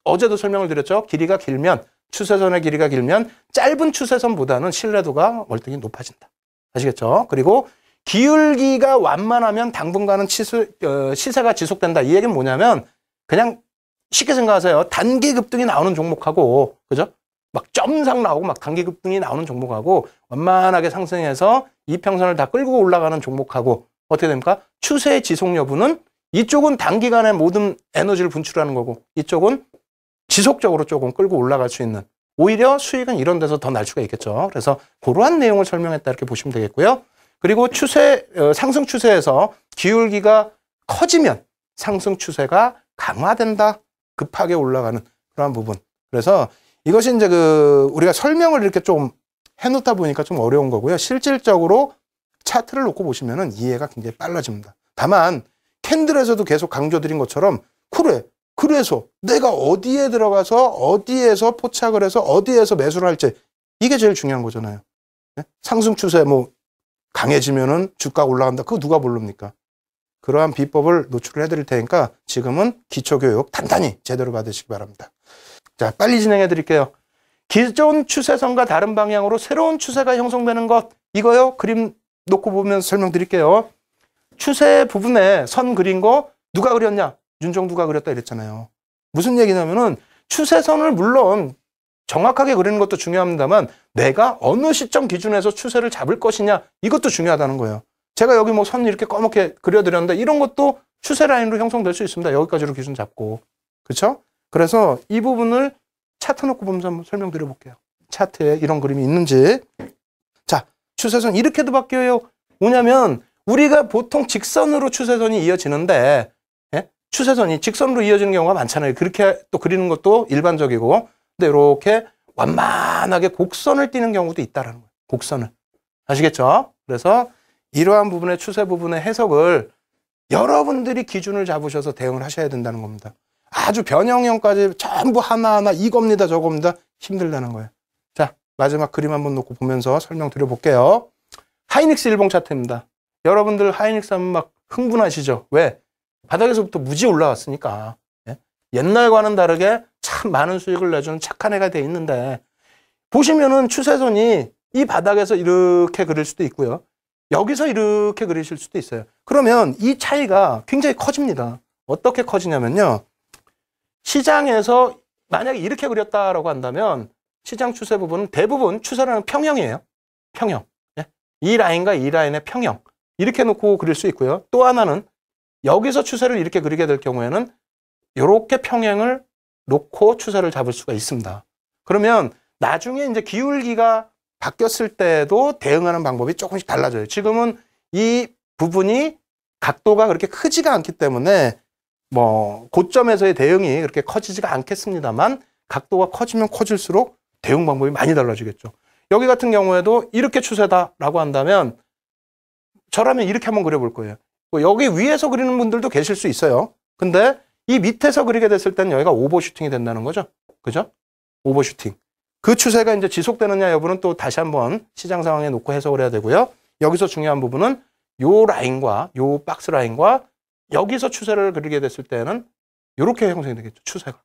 어제도 설명을 드렸죠. 길이가 길면 추세선의 길이가 길면 짧은 추세선보다는 신뢰도가 월등히 높아진다. 아시겠죠? 그리고 기울기가 완만하면 당분간은 시세가 지속된다. 이 얘기는 뭐냐면 그냥 쉽게 생각하세요. 단기 급등이 나오는 종목하고 그죠? 막 점상 나오고 막 단기 급등이 나오는 종목하고 완만하게 상승해서 이평선을 다 끌고 올라가는 종목하고 어떻게 됩니까? 추세의 지속 여부는 이쪽은 단기간에 모든 에너지를 분출하는 거고 이쪽은 지속적으로 조금 끌고 올라갈 수 있는 오히려 수익은 이런 데서 더 날 수가 있겠죠. 그래서 그러한 내용을 설명했다 이렇게 보시면 되겠고요. 그리고 상승 추세에서 기울기가 커지면 상승 추세가 강화된다. 급하게 올라가는 그런 부분. 그래서 이것이 이제 우리가 설명을 이렇게 좀 해놓다 보니까 좀 어려운 거고요. 실질적으로 차트를 놓고 보시면은 이해가 굉장히 빨라집니다. 다만 캔들에서도 계속 강조드린 것처럼 그래서 내가 어디에 들어가서 어디에서 포착을 해서 어디에서 매수를 할지 이게 제일 중요한 거잖아요. 상승 추세 뭐 강해지면은 주가가 올라간다. 그거 누가 모릅니까? 그러한 비법을 노출을 해드릴 테니까 지금은 기초교육 단단히 제대로 받으시기 바랍니다. 자, 빨리 진행해 드릴게요. 기존 추세선과 다른 방향으로 새로운 추세가 형성되는 것 이거요. 그림 놓고 보면 설명드릴게요. 추세 부분에 선 그린 거 누가 그렸냐? 윤정두가 그렸다 이랬잖아요. 무슨 얘기냐면은 추세선을 물론 정확하게 그리는 것도 중요합니다만 내가 어느 시점 기준에서 추세를 잡을 것이냐 이것도 중요하다는 거예요. 제가 여기 뭐 선 이렇게 꺼멓게 그려드렸는데 이런 것도 추세 라인으로 형성될 수 있습니다. 여기까지로 기준 잡고. 그렇죠? 그래서 이 부분을 차트 놓고 보면서 한번 설명드려 볼게요. 차트에 이런 그림이 있는지. 자, 추세선 이렇게도 바뀌어요. 뭐냐면 우리가 보통 직선으로 추세선이 이어지는데 추세선이 직선으로 이어지는 경우가 많잖아요. 그렇게 또 그리는 것도 일반적이고 근데 이렇게 완만하게 곡선을 띄는 경우도 있다는 거예요. 곡선을. 아시겠죠? 그래서 이러한 부분의 추세 부분의 해석을 여러분들이 기준을 잡으셔서 대응을 하셔야 된다는 겁니다. 아주 변형형까지 전부 하나하나 이겁니다 저겁니다 힘들다는 거예요. 자, 마지막 그림 한번 놓고 보면서 설명드려 볼게요. 하이닉스 일봉 차트입니다. 여러분들 하이닉스 하면 막 흥분하시죠? 왜? 바닥에서부터 무지 올라왔으니까. 옛날과는 다르게 참 많은 수익을 내주는 착한 애가 돼 있는데 보시면은 추세선이 이 바닥에서 이렇게 그릴 수도 있고요. 여기서 이렇게 그리실 수도 있어요. 그러면 이 차이가 굉장히 커집니다. 어떻게 커지냐면요. 시장에서 만약에 이렇게 그렸다라고 한다면 시장 추세 부분은 대부분 추세라는 평형이에요. 평형. 예? 이 라인과 이 라인의 평형. 이렇게 놓고 그릴 수 있고요. 또 하나는 여기서 추세를 이렇게 그리게 될 경우에는 이렇게 평행을 놓고 추세를 잡을 수가 있습니다. 그러면 나중에 이제 기울기가 바뀌었을 때도 대응하는 방법이 조금씩 달라져요. 지금은 이 부분이 각도가 그렇게 크지가 않기 때문에 뭐 고점에서의 대응이 그렇게 커지지가 않겠습니다만 각도가 커지면 커질수록 대응 방법이 많이 달라지겠죠. 여기 같은 경우에도 이렇게 추세다라고 한다면 저라면 이렇게 한번 그려볼 거예요. 여기 위에서 그리는 분들도 계실 수 있어요. 근데 이 밑에서 그리게 됐을 때는 여기가 오버슈팅이 된다는 거죠. 그죠? 오버슈팅. 그 추세가 이제 지속되느냐 여부는 또 다시 한번 시장 상황에 놓고 해석을 해야 되고요. 여기서 중요한 부분은 요 라인과 요 박스 라인과 여기서 추세를 그리게 됐을 때는 이렇게 형성이 되겠죠. 추세가.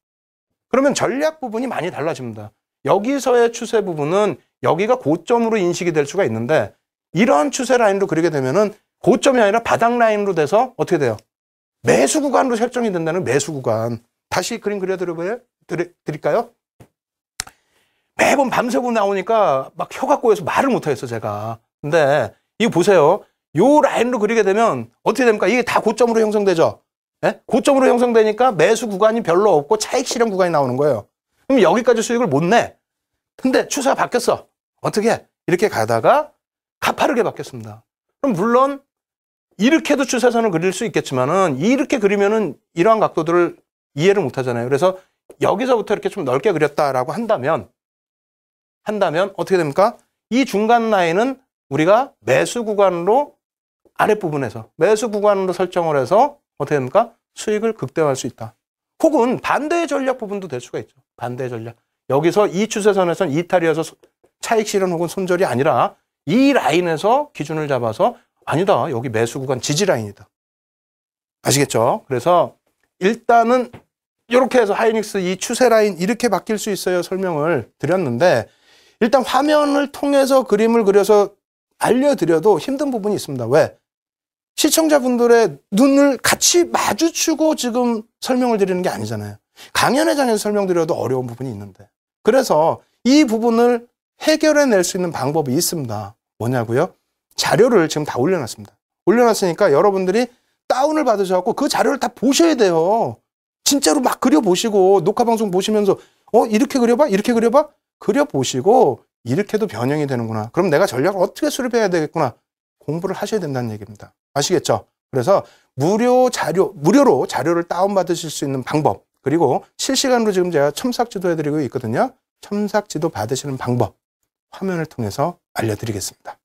그러면 전략 부분이 많이 달라집니다. 여기서의 추세 부분은 여기가 고점으로 인식이 될 수가 있는데 이런 추세 라인으로 그리게 되면은 고점이 아니라 바닥 라인으로 돼서 어떻게 돼요? 매수 구간으로 설정이 된다는 매수 구간. 다시 그림 그려드릴까요? 매번 밤새고 나오니까 막 혀가 꼬여서 말을 못하겠어, 제가. 근데 이거 보세요. 요 라인으로 그리게 되면 어떻게 됩니까? 이게 다 고점으로 형성되죠? 예? 고점으로 형성되니까 매수 구간이 별로 없고 차익 실현 구간이 나오는 거예요. 그럼 여기까지 수익을 못 내. 근데 추세가 바뀌었어. 어떻게 해? 이렇게 가다가 가파르게 바뀌었습니다. 그럼 물론 이렇게도 추세선을 그릴 수 있겠지만은 이렇게 그리면은 이러한 각도들을 이해를 못 하잖아요. 그래서 여기서부터 이렇게 좀 넓게 그렸다라고 한다면 어떻게 됩니까? 이 중간 라인은 우리가 매수 구간으로 아랫부분에서 매수 구간으로 설정을 해서 어떻게 됩니까? 수익을 극대화할 수 있다. 혹은 반대의 전략 부분도 될 수가 있죠. 반대의 전략. 여기서 이 추세선에서는 이탈이어서 차익 실현 혹은 손절이 아니라 이 라인에서 기준을 잡아서 아니다. 여기 매수 구간 지지 라인이다. 아시겠죠? 그래서 일단은 이렇게 해서 하이닉스 이 추세 라인 이렇게 바뀔 수 있어요. 설명을 드렸는데 일단 화면을 통해서 그림을 그려서 알려드려도 힘든 부분이 있습니다. 왜? 시청자분들의 눈을 같이 마주치고 지금 설명을 드리는 게 아니잖아요. 강연회 장에서 설명드려도 어려운 부분이 있는데. 그래서 이 부분을 해결해낼 수 있는 방법이 있습니다. 뭐냐고요? 자료를 지금 다 올려놨습니다. 올려놨으니까 여러분들이 다운을 받으셔서 그 자료를 다 보셔야 돼요. 진짜로 막 그려보시고 녹화방송 보시면서 이렇게 그려봐? 이렇게 그려봐? 그려보시고 이렇게도 변형이 되는구나. 그럼 내가 전략을 어떻게 수립해야 되겠구나. 공부를 하셔야 된다는 얘기입니다. 아시겠죠? 그래서 무료로 자료를 다운받으실 수 있는 방법 그리고 실시간으로 지금 제가 첨삭지도 해드리고 있거든요. 첨삭지도 받으시는 방법 화면을 통해서 알려드리겠습니다.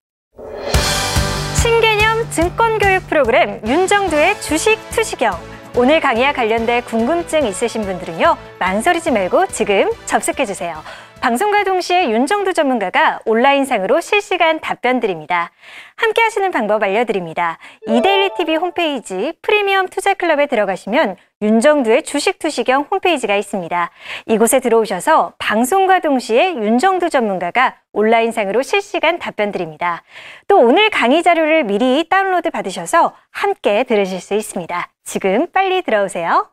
신개념 증권교육 프로그램 윤정두의 주식 투시경. 오늘 강의와 관련된 궁금증 있으신 분들은요. 망설이지 말고 지금 접속해주세요. 방송과 동시에 윤정두 전문가가 온라인상으로 실시간 답변 드립니다. 함께 하시는 방법 알려드립니다. 이데일리TV 홈페이지 프리미엄 투자클럽에 들어가시면 윤정두의 주식 투시경 홈페이지가 있습니다. 이곳에 들어오셔서 방송과 동시에 윤정두 전문가가 온라인상으로 실시간 답변 드립니다. 또 오늘 강의 자료를 미리 다운로드 받으셔서 함께 들으실 수 있습니다. 지금 빨리 들어오세요.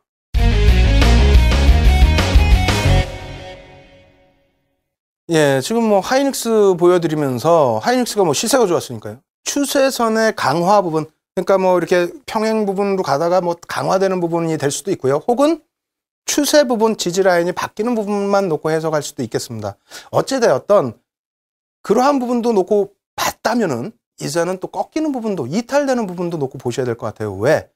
예, 지금 뭐 하이닉스 보여드리면서 하이닉스가 뭐 시세가 좋았으니까요. 추세선의 강화 부분, 그러니까 뭐 이렇게 평행 부분으로 가다가 뭐 강화되는 부분이 될 수도 있고요. 혹은 추세 부분 지지 라인이 바뀌는 부분만 놓고 해석할 수도 있겠습니다. 어찌되었던 그러한 부분도 놓고 봤다면은 이제는 또 꺾이는 부분도 이탈되는 부분도 놓고 보셔야 될 것 같아요. 왜?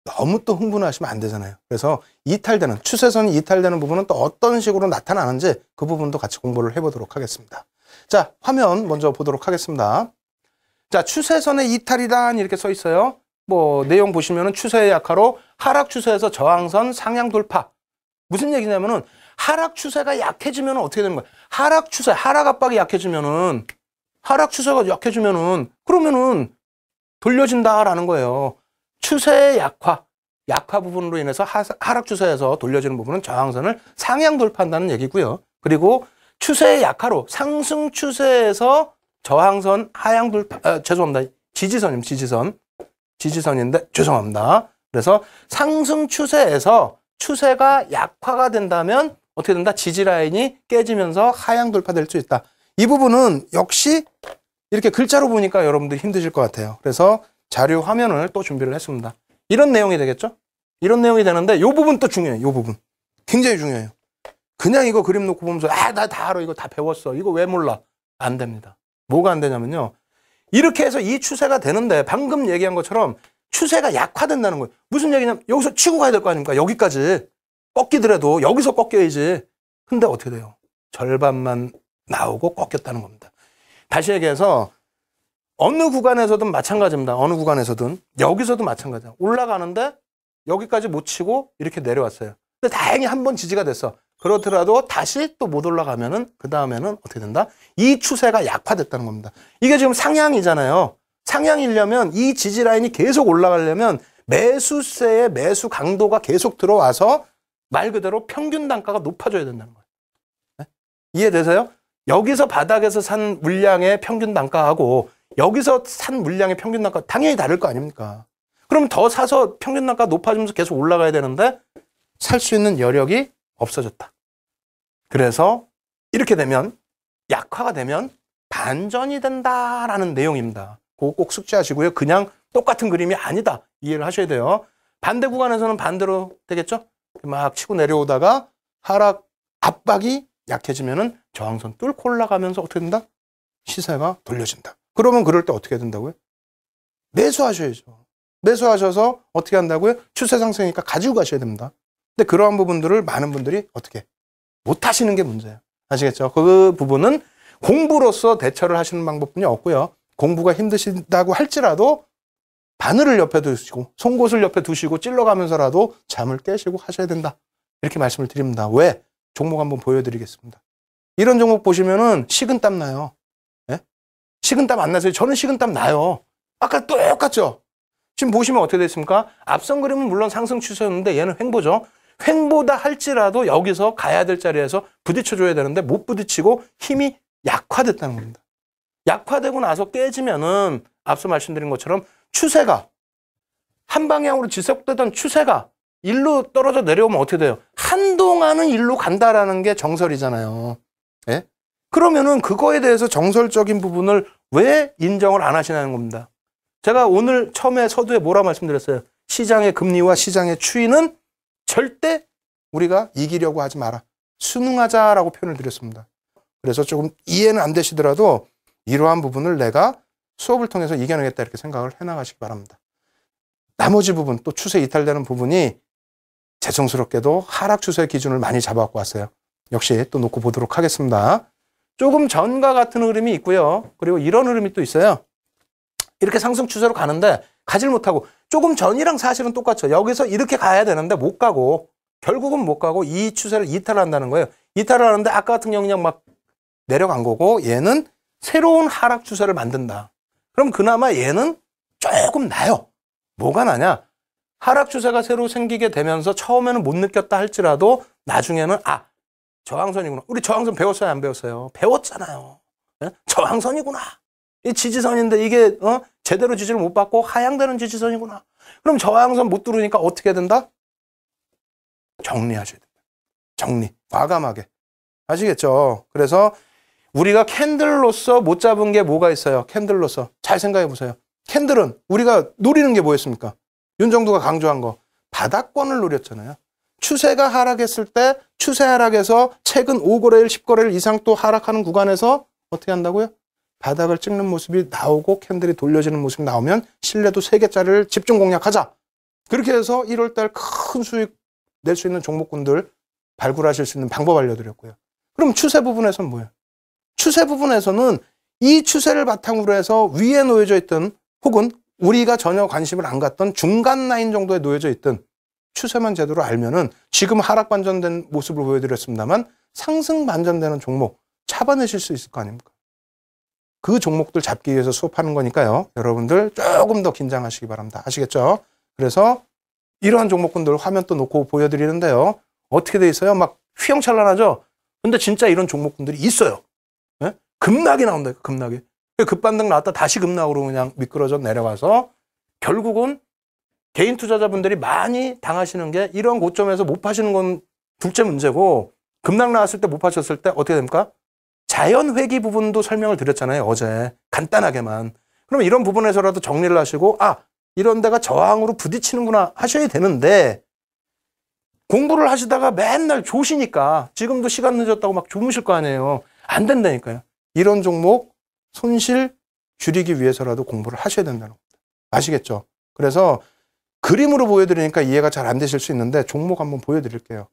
너무 또 흥분하시면 안 되잖아요. 그래서 이탈되는 추세선이 이탈되는 부분은 또 어떤 식으로 나타나는지 그 부분도 같이 공부를 해보도록 하겠습니다. 자, 화면 먼저 보도록 하겠습니다. 자, 추세선의 이탈이란 이렇게 써 있어요. 뭐 내용 보시면은 추세의 약화로 하락 추세에서 저항선 상향 돌파. 무슨 얘기냐면은 하락 추세가 약해지면 어떻게 되는 거야? 하락 추세, 하락 압박이 약해지면은 하락 추세가 약해지면은 그러면은 돌려진다라는 거예요. 추세의 약화 부분으로 인해서 하락 추세에서 돌려지는 부분은 저항선을 상향 돌파한다는 얘기고요. 그리고 추세의 약화로 상승 추세에서 저항선 하향 돌파, 죄송합니다. 지지선입니다. 지지선인데 죄송합니다. 그래서 상승 추세에서 추세가 약화가 된다면 어떻게 된다? 지지라인이 깨지면서 하향 돌파될 수 있다. 이 부분은 역시 이렇게 글자로 보니까 여러분들이 힘드실 것 같아요. 그래서 자료 화면을 또 준비를 했습니다. 이런 내용이 되겠죠? 이런 내용이 되는데 이 부분 또 중요해요. 이 부분. 굉장히 중요해요. 그냥 이거 그림 놓고 보면서 나 다 알아. 이거 다 배웠어. 이거 왜 몰라? 안 됩니다. 뭐가 안 되냐면요. 이렇게 해서 이 추세가 되는데 방금 얘기한 것처럼 추세가 약화된다는 거예요. 무슨 얘기냐면 여기서 치고 가야 될 거 아닙니까? 여기까지. 꺾이더라도 여기서 꺾여야지. 근데 어떻게 돼요? 절반만 나오고 꺾였다는 겁니다. 다시 얘기해서 어느 구간에서든 마찬가지입니다. 어느 구간에서든. 여기서도 마찬가지야. 올라가는데 여기까지 못 치고 이렇게 내려왔어요. 근데 다행히 한 번 지지가 됐어. 그렇더라도 다시 또 못 올라가면은 그 다음에는 어떻게 된다? 이 추세가 약화됐다는 겁니다. 이게 지금 상향이잖아요. 상향이려면 이 지지 라인이 계속 올라가려면 매수세의 매수 강도가 계속 들어와서 말 그대로 평균 단가가 높아져야 된다는 거예요. 네? 이해되세요? 여기서 바닥에서 산 물량의 평균 단가하고 여기서 산 물량의 평균 단가 당연히 다를 거 아닙니까? 그럼 더 사서 평균 단가 높아지면서 계속 올라가야 되는데 살 수 있는 여력이 없어졌다. 그래서 이렇게 되면 약화가 되면 반전이 된다라는 내용입니다. 그거 꼭 숙지하시고요. 그냥 똑같은 그림이 아니다. 이해를 하셔야 돼요. 반대 구간에서는 반대로 되겠죠? 막 치고 내려오다가 하락 압박이 약해지면은 저항선 뚫고 올라가면서 어떻게 된다? 시세가 돌려진다. 그러면 그럴 때 어떻게 된다고요? 매수하셔야죠. 매수하셔서 어떻게 한다고요? 추세 상승이니까 가지고 가셔야 됩니다. 근데 그러한 부분들을 많은 분들이 어떻게 못 하시는 게 문제예요. 아시겠죠? 그 부분은 공부로서 대처를 하시는 방법뿐이 없고요. 공부가 힘드신다고 할지라도 바늘을 옆에 두시고 송곳을 옆에 두시고 찔러가면서라도 잠을 깨시고 하셔야 된다. 이렇게 말씀을 드립니다. 왜? 종목 한번 보여드리겠습니다. 이런 종목 보시면은 식은땀 나요. 예? 식은땀 안 나세요? 저는 식은땀 나요. 아까 똑같죠? 지금 보시면 어떻게 됐습니까? 앞선 그림은 물론 상승 추세였는데 얘는 횡보죠. 횡보다 할지라도 여기서 가야 될 자리에서 부딪혀줘야 되는데 못 부딪히고 힘이 약화됐다는 겁니다. 약화되고 나서 깨지면은 앞서 말씀드린 것처럼 추세가 한 방향으로 지속되던 추세가 일로 떨어져 내려오면 어떻게 돼요? 한동안은 일로 간다라는 게 정설이잖아요. 예? 그러면은 그거에 대해서 정설적인 부분을 왜 인정을 안 하시냐는 겁니다. 제가 오늘 처음에 서두에 뭐라 말씀드렸어요? 시장의 금리와 시장의 추이는 절대 우리가 이기려고 하지 마라. 순응하자라고 표현을 드렸습니다. 그래서 조금 이해는 안 되시더라도 이러한 부분을 내가 수업을 통해서 이겨내겠다 이렇게 생각을 해나가시기 바랍니다. 나머지 부분 또 추세 이탈되는 부분이 죄송스럽게도 하락 추세 기준을 많이 잡아갖고 왔어요. 역시 또 놓고 보도록 하겠습니다. 조금 전과 같은 흐름이 있고요. 그리고 이런 흐름이 또 있어요. 이렇게 상승 추세로 가는데 가질 못하고 조금 전이랑 사실은 똑같죠. 여기서 이렇게 가야 되는데 못 가고 결국은 못 가고 이 추세를 이탈한다는 거예요. 이탈을 하는데 아까 같은 경우 그냥 막 내려간 거고 얘는 새로운 하락 추세를 만든다. 그럼 그나마 얘는 조금 나요. 뭐가 나냐? 하락 추세가 새로 생기게 되면서 처음에는 못 느꼈다 할지라도 나중에는 저항선이구나. 우리 저항선 배웠어요? 안 배웠어요? 배웠잖아요. 네? 저항선이구나. 이 지지선인데 이게 제대로 지지를 못 받고 하향되는 지지선이구나. 그럼 저항선 못 뚫으니까 어떻게 된다? 정리하셔야 된다. 정리. 과감하게. 아시겠죠? 그래서 우리가 캔들로서 못 잡은 게 뭐가 있어요? 캔들로서. 잘 생각해 보세요. 캔들은 우리가 노리는 게 뭐였습니까? 윤정두가 강조한 거. 바닥권을 노렸잖아요. 추세가 하락했을 때 추세 하락에서 최근 5거래일, 10거래일 이상 또 하락하는 구간에서 어떻게 한다고요? 바닥을 찍는 모습이 나오고 캔들이 돌려지는 모습이 나오면 신뢰도 3개짜리를 집중 공략하자. 그렇게 해서 1월달 큰 수익 낼 수 있는 종목군들 발굴하실 수 있는 방법 알려드렸고요. 그럼 추세 부분에서는 뭐예요? 추세 부분에서는 이 추세를 바탕으로 해서 위에 놓여져 있던 혹은 우리가 전혀 관심을 안 갖던 중간 라인 정도에 놓여져 있던 추세만 제대로 알면은 지금 하락 반전된 모습을 보여드렸습니다만 상승 반전되는 종목 잡아내실 수 있을 거 아닙니까? 그 종목들 잡기 위해서 수업하는 거니까요. 여러분들 조금 더 긴장하시기 바랍니다. 아시겠죠? 그래서 이러한 종목군들 화면 또 놓고 보여드리는데요. 어떻게 돼 있어요? 막 휘황찬란하죠? 근데 진짜 이런 종목군들이 있어요. 예? 급락이 나온다. 급락이. 급반등 나왔다 다시 급락으로 그냥 미끄러져 내려가서 결국은 개인 투자자분들이 많이 당하시는 게 이런 고점에서 못 파시는 건 둘째 문제고, 급락 나왔을 때 못 파셨을 때 어떻게 됩니까? 자연 회귀 부분도 설명을 드렸잖아요, 어제. 간단하게만. 그러면 이런 부분에서라도 정리를 하시고, 이런 데가 저항으로 부딪히는구나 하셔야 되는데, 공부를 하시다가 맨날 조시니까 지금도 시간 늦었다고 막 주무실 거 아니에요. 안 된다니까요. 이런 종목 손실 줄이기 위해서라도 공부를 하셔야 된다는 겁니다. 아시겠죠? 그래서 그림으로 보여드리니까 이해가 잘 안 되실 수 있는데 종목 한번 보여드릴게요.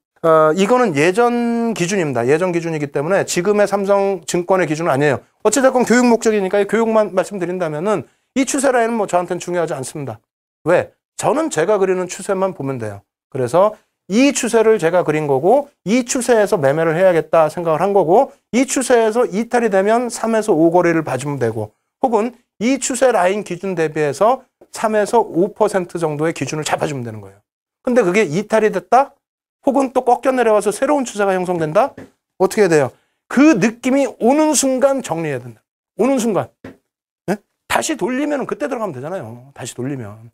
이거는 예전 기준입니다. 예전 기준이기 때문에 지금의 삼성증권의 기준은 아니에요. 어찌됐건 교육 목적이니까 교육만 말씀드린다면은 이 추세 라인은 뭐 저한테는 중요하지 않습니다. 왜? 저는 제가 그리는 추세만 보면 돼요. 그래서 이 추세를 제가 그린 거고, 이 추세에서 매매를 해야겠다 생각을 한 거고, 이 추세에서 이탈이 되면 3에서 5 거래를 봐주면 되고, 혹은 이 추세 라인 기준 대비해서 3에서 5% 정도의 기준을 잡아주면 되는 거예요. 근데 그게 이탈이 됐다? 혹은 또 꺾여 내려와서 새로운 추세가 형성된다? 어떻게 해야 돼요? 그 느낌이 오는 순간 정리해야 된다. 오는 순간. 네? 다시 돌리면 그때 들어가면 되잖아요. 다시 돌리면.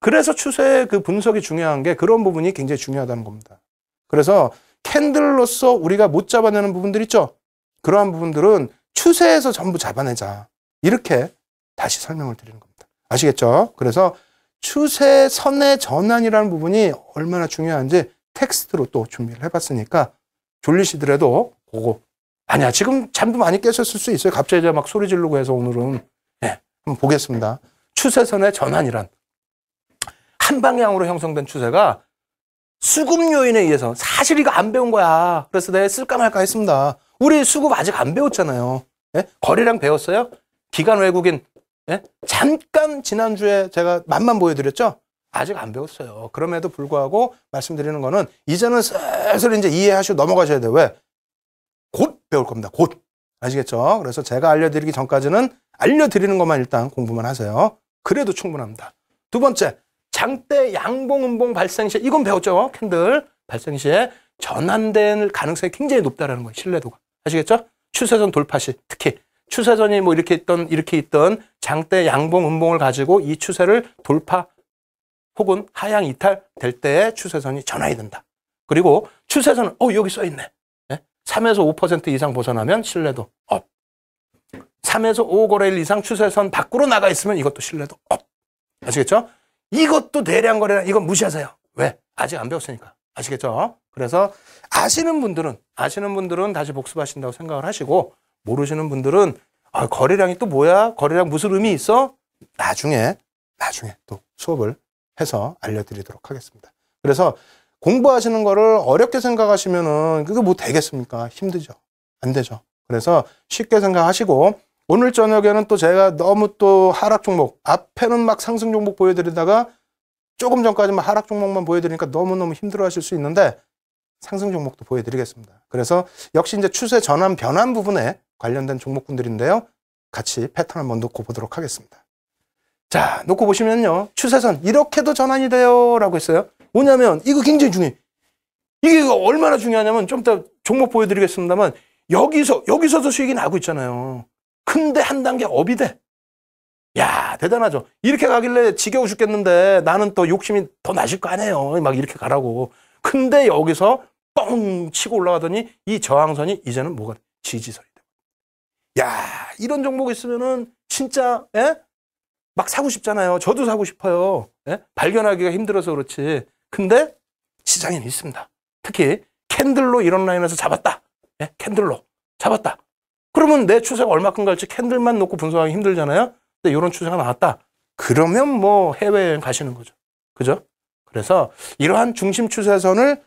그래서 추세의 그 분석이 중요한 게 그런 부분이 굉장히 중요하다는 겁니다. 그래서 캔들로서 우리가 못 잡아내는 부분들 있죠? 그러한 부분들은 추세에서 전부 잡아내자. 이렇게 다시 설명을 드리는 겁니다. 아시겠죠? 그래서 추세선의 전환이라는 부분이 얼마나 중요한지 텍스트로 또 준비를 해봤으니까 졸리시더라도 그거 아니야 지금 잠도 많이 깨셨을 수 있어요. 갑자기 막 소리 지르고 해서 오늘은 한번 보겠습니다. 추세선의 전환이란 한 방향으로 형성된 추세가 수급 요인에 의해서 사실 이거 안 배운 거야. 그래서 내가 쓸까 말까 했습니다. 우리 수급 아직 안 배웠잖아요. 거래량 배웠어요? 기관 외국인 잠깐 지난주에 제가 맛만 보여드렸죠? 아직 안 배웠어요. 그럼에도 불구하고 말씀드리는 거는 이제는 슬슬 이제 이해하시고 넘어가셔야 돼요. 왜? 곧 배울 겁니다. 곧. 아시겠죠? 그래서 제가 알려드리기 전까지는 알려드리는 것만 일단 공부만 하세요. 그래도 충분합니다. 두 번째, 장대 양봉 음봉 발생 시에 이건 배웠죠? 캔들 발생 시에 전환될 가능성이 굉장히 높다라는 거예요. 신뢰도가. 아시겠죠? 추세선 돌파 시 특히 추세선이 뭐 이렇게 있던 장대 양봉 음봉을 가지고 이 추세를 돌파 혹은 하향 이탈 될 때의 추세선이 전환이 된다. 그리고 추세선은 여기 써 있네. 3에서 5% 이상 벗어나면 신뢰도 업. 3에서 5 거래일 이상 추세선 밖으로 나가 있으면 이것도 신뢰도 업. 아시겠죠? 이것도 대량 거래량 이건 무시하세요. 왜? 아직 안 배웠으니까. 아시겠죠? 그래서 아시는 분들은 다시 복습하신다고 생각을 하시고, 모르시는 분들은 거래량이 또 뭐야? 거래량 무슨 의미 있어? 나중에 또 수업을 해서 알려드리도록 하겠습니다. 그래서 공부하시는 거를 어렵게 생각하시면은 그게 뭐 되겠습니까? 힘들죠. 안 되죠. 그래서 쉽게 생각하시고, 오늘 저녁에는 또 제가 너무 또 하락 종목, 앞에는 막 상승 종목 보여드리다가 조금 전까지만 하락 종목만 보여드리니까 너무너무 힘들어 하실 수 있는데 상승 종목도 보여드리겠습니다. 그래서 역시 이제 추세 전환 변환 부분에 관련된 종목군들인데요. 같이 패턴 한번 놓고 보도록 하겠습니다. 자, 놓고 보시면요. 추세선 이렇게도 전환이 돼요 라고 했어요. 뭐냐면 이거 굉장히 중요해. 이게 얼마나 중요하냐면 좀 이따 종목 보여드리겠습니다만 여기서도 수익이 나고 있잖아요. 근데 한 단계 업이 돼. 야, 대단하죠. 이렇게 가길래 지겨워 죽겠는데 나는 또 욕심이 더 나실 거 아니에요. 막 이렇게 가라고. 근데 여기서 뻥 치고 올라가더니 이 저항선이 이제는 뭐가 돼? 지지선이 돼. 야, 이런 종목 있으면은 진짜 막 사고 싶잖아요. 저도 사고 싶어요. 발견하기가 힘들어서 그렇지. 근데 시장에는 있습니다. 특히 캔들로 이런 라인에서 잡았다. 캔들로 잡았다. 그러면 내 추세가 얼마큼 갈지 캔들만 놓고 분석하기 힘들잖아요. 근데 이런 추세가 나왔다. 그러면 뭐 해외여행 가시는 거죠. 그죠? 그래서 이러한 중심 추세선을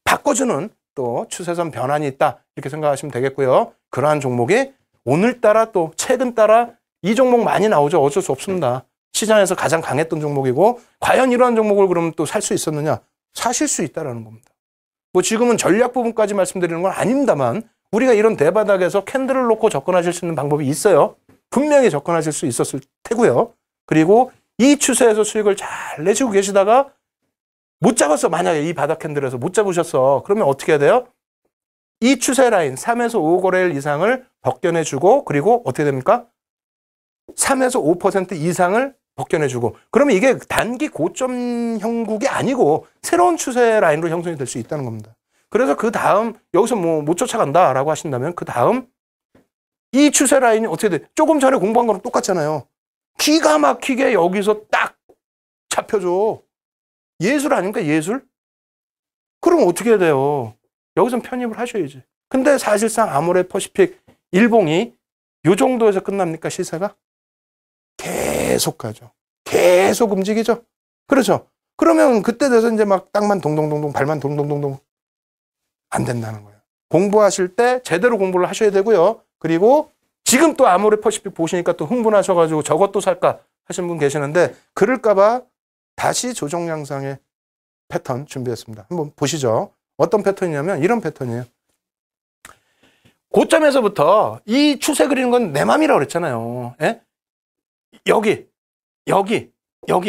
바꿔주는 또 추세선 변환이 있다. 이렇게 생각하시면 되겠고요. 그러한 종목이 오늘따라 또 최근 따라 이 종목 많이 나오죠. 어쩔 수 없습니다. 시장에서 가장 강했던 종목이고, 과연 이러한 종목을 그러면 또 살 수 있었느냐? 사실 수 있다라는 겁니다. 뭐 지금은 전략 부분까지 말씀드리는 건 아닙니다만, 우리가 이런 대바닥에서 캔들을 놓고 접근하실 수 있는 방법이 있어요. 분명히 접근하실 수 있었을 테고요. 그리고 이 추세에서 수익을 잘 내시고 계시다가 못 잡았어. 만약에 이 바닥 캔들에서 못 잡으셨어. 그러면 어떻게 해야 돼요? 이 추세 라인 3에서 5 거래일 이상을 벗겨내주고, 그리고 어떻게 됩니까? 3에서 5% 이상을 벗겨내주고, 그러면 이게 단기 고점 형국이 아니고 새로운 추세 라인으로 형성이 될 수 있다는 겁니다. 그래서 그 다음 여기서 뭐 못 쫓아간다라고 하신다면 그 다음 이 추세 라인이 어떻게 돼? 조금 전에 공부한 거랑 똑같잖아요. 기가 막히게 여기서 딱 잡혀줘. 예술 아닙니까? 예술? 그럼 어떻게 해야 돼요? 여기선 편입을 하셔야지. 근데 사실상 아모레퍼시픽 일봉이 이 정도에서 끝납니까? 시세가? 계속 가죠. 계속 움직이죠. 그렇죠. 그러면 그때 돼서 이제 막 땅만 동동동동 발만 동동동동 안 된다는 거예요. 공부하실 때 제대로 공부를 하셔야 되고요. 그리고 지금 또 아모레퍼시픽 보시니까 또 흥분하셔가지고 저것도 살까 하신 분 계시는데 그럴까봐 다시 조정 양상의 패턴 준비했습니다. 한번 보시죠. 어떤 패턴이냐면 이런 패턴이에요. 고점에서부터 이 추세 그리는 건 내 맘이라고 그랬잖아요. 예? 여기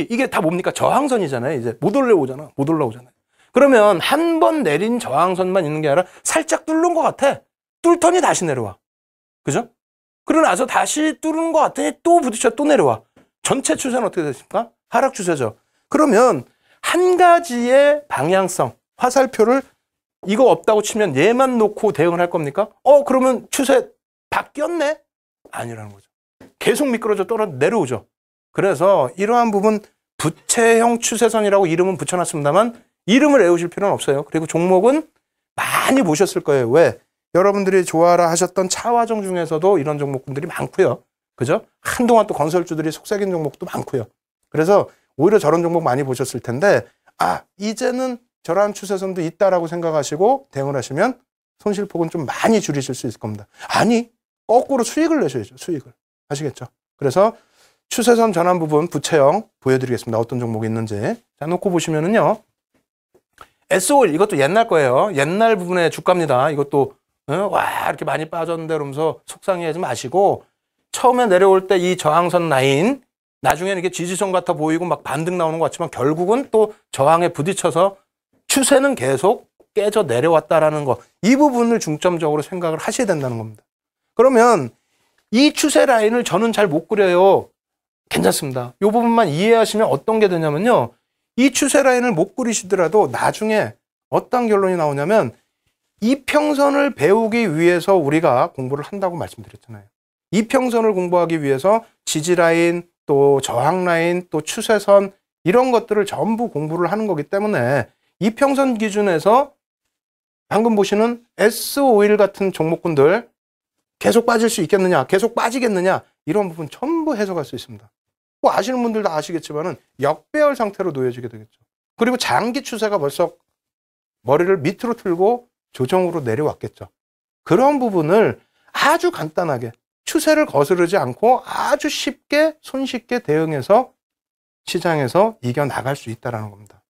이게 다 뭡니까? 저항선이잖아요. 이제 못 올라오잖아. 못 올라오잖아요. 그러면 한 번 내린 저항선만 있는 게 아니라 살짝 뚫는 것 같아. 뚫더니 다시 내려와. 그죠? 그러고 나서 다시 뚫는 것 같더니 또 부딪혀 또 내려와. 전체 추세는 어떻게 됐습니까? 하락 추세죠. 그러면 한 가지의 방향성, 화살표를 이거 없다고 치면 얘만 놓고 대응을 할 겁니까? 그러면 추세 바뀌었네? 아니라는 거죠. 계속 미끄러져 떨어 내려오죠. 그래서 이러한 부분 부채형 추세선이라고 이름은 붙여놨습니다만 이름을 외우실 필요는 없어요. 그리고 종목은 많이 보셨을 거예요. 왜? 여러분들이 좋아라 하셨던 차화정 중에서도 이런 종목군들이 많고요. 그죠? 한동안 또 건설주들이 속삭인 종목도 많고요. 그래서 오히려 저런 종목 많이 보셨을 텐데 이제는 저러한 추세선도 있다라고 생각하시고 대응을 하시면 손실폭은 좀 많이 줄이실 수 있을 겁니다. 아니, 거꾸로 수익을 내셔야죠. 수익을. 아시겠죠? 그래서 추세선 전환 부분 부채형 보여드리겠습니다. 어떤 종목이 있는지. 자, 놓고 보시면은요. S51 이것도 옛날 거예요. 옛날 부분의 주가입니다. 이것도 와 이렇게 많이 빠졌는데 그러면서 속상해하지 마시고 처음에 내려올 때 이 저항선 라인 나중에는 이게 지지선 같아 보이고 막 반등 나오는 것 같지만 결국은 또 저항에 부딪혀서 추세는 계속 깨져 내려왔다라는 거. 이 부분을 중점적으로 생각을 하셔야 된다는 겁니다. 그러면 이 추세 라인을 저는 잘 못 그려요. 괜찮습니다. 이 부분만 이해하시면 어떤 게 되냐면요. 이 추세 라인을 못 그리시더라도 나중에 어떤 결론이 나오냐면 이평선을 배우기 위해서 우리가 공부를 한다고 말씀드렸잖아요. 이평선을 공부하기 위해서 지지 라인, 또 저항 라인, 또 추세선 이런 것들을 전부 공부를 하는 거기 때문에 이평선 기준에서 방금 보시는 S51 같은 종목군들 계속 빠질 수 있겠느냐, 계속 빠지겠느냐 이런 부분 전부 해석할 수 있습니다. 뭐 아시는 분들 다 아시겠지만은 역배열 상태로 놓여지게 되겠죠. 그리고 장기 추세가 벌써 머리를 밑으로 틀고 조정으로 내려왔겠죠. 그런 부분을 아주 간단하게 추세를 거스르지 않고 아주 쉽게 손쉽게 대응해서 시장에서 이겨나갈 수 있다는 겁니다.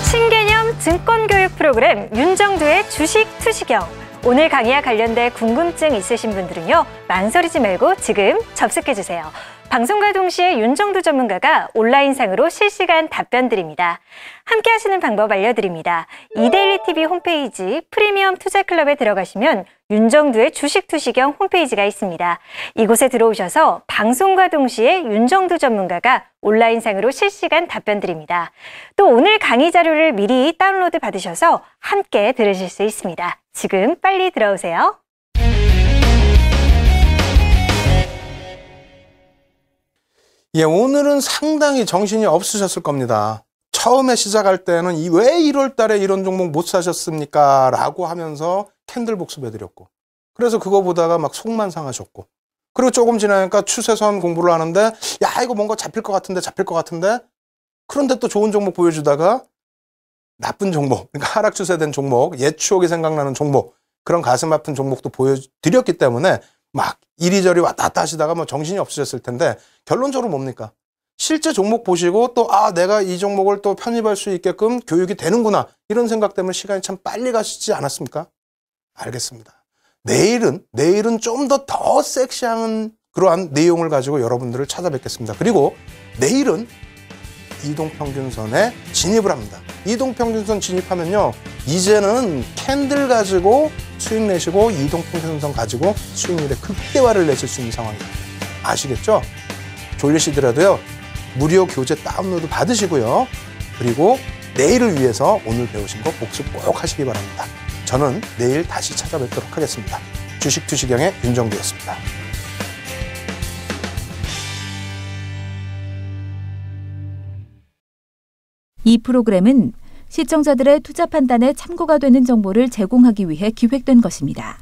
신개념 증권교육 프로그램 윤정두의 주식 투시경. 오늘 강의와 관련된 궁금증 있으신 분들은요. 망설이지 말고 지금 접속해주세요. 방송과 동시에 윤정두 전문가가 온라인상으로 실시간 답변 드립니다. 함께 하시는 방법 알려드립니다. 이데일리TV 홈페이지 프리미엄 투자클럽에 들어가시면 윤정두의 주식 투시경 홈페이지가 있습니다. 이곳에 들어오셔서 방송과 동시에 윤정두 전문가가 온라인상으로 실시간 답변 드립니다. 또 오늘 강의 자료를 미리 다운로드 받으셔서 함께 들으실 수 있습니다. 지금 빨리 들어오세요. 예, 오늘은 상당히 정신이 없으셨을 겁니다. 처음에 시작할 때는 왜 1월 달에 이런 종목 못 사셨습니까? 라고 하면서 캔들 복습해드렸고. 그래서 그거 보다가 막 속만 상하셨고. 그리고 조금 지나니까 추세선 공부를 하는데, 야, 이거 뭔가 잡힐 것 같은데? 그런데 또 좋은 종목 보여주다가 나쁜 종목, 그러니까 하락 추세된 종목, 옛 추억이 생각나는 종목, 그런 가슴 아픈 종목도 보여드렸기 때문에 막 이리저리 왔다 갔다 하시다가 뭐 정신이 없으셨을 텐데 결론적으로 뭡니까? 실제 종목 보시고 또 내가 이 종목을 또 편입할 수 있게끔 교육이 되는구나 이런 생각 때문에 시간이 참 빨리 가시지 않았습니까? 알겠습니다. 내일은 좀 더 섹시한 그러한 내용을 가지고 여러분들을 찾아뵙겠습니다. 그리고 내일은 이동평균선에 진입을 합니다. 이동평균선 진입하면요. 이제는 캔들 가지고 수익 내시고 이동평균선 가지고 수익률의 극대화를 내실 수 있는 상황입니다. 아시겠죠? 졸리시더라도요. 무료 교재 다운로드 받으시고요. 그리고 내일을 위해서 오늘 배우신 거 복습 꼭 하시기 바랍니다. 저는 내일 다시 찾아뵙도록 하겠습니다. 주식 투시경의 윤정두였습니다. 이 프로그램은 시청자들의 투자 판단에 참고가 되는 정보를 제공하기 위해 기획된 것입니다.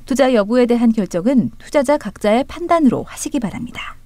투자 여부에 대한 결정은 투자자 각자의 판단으로 하시기 바랍니다.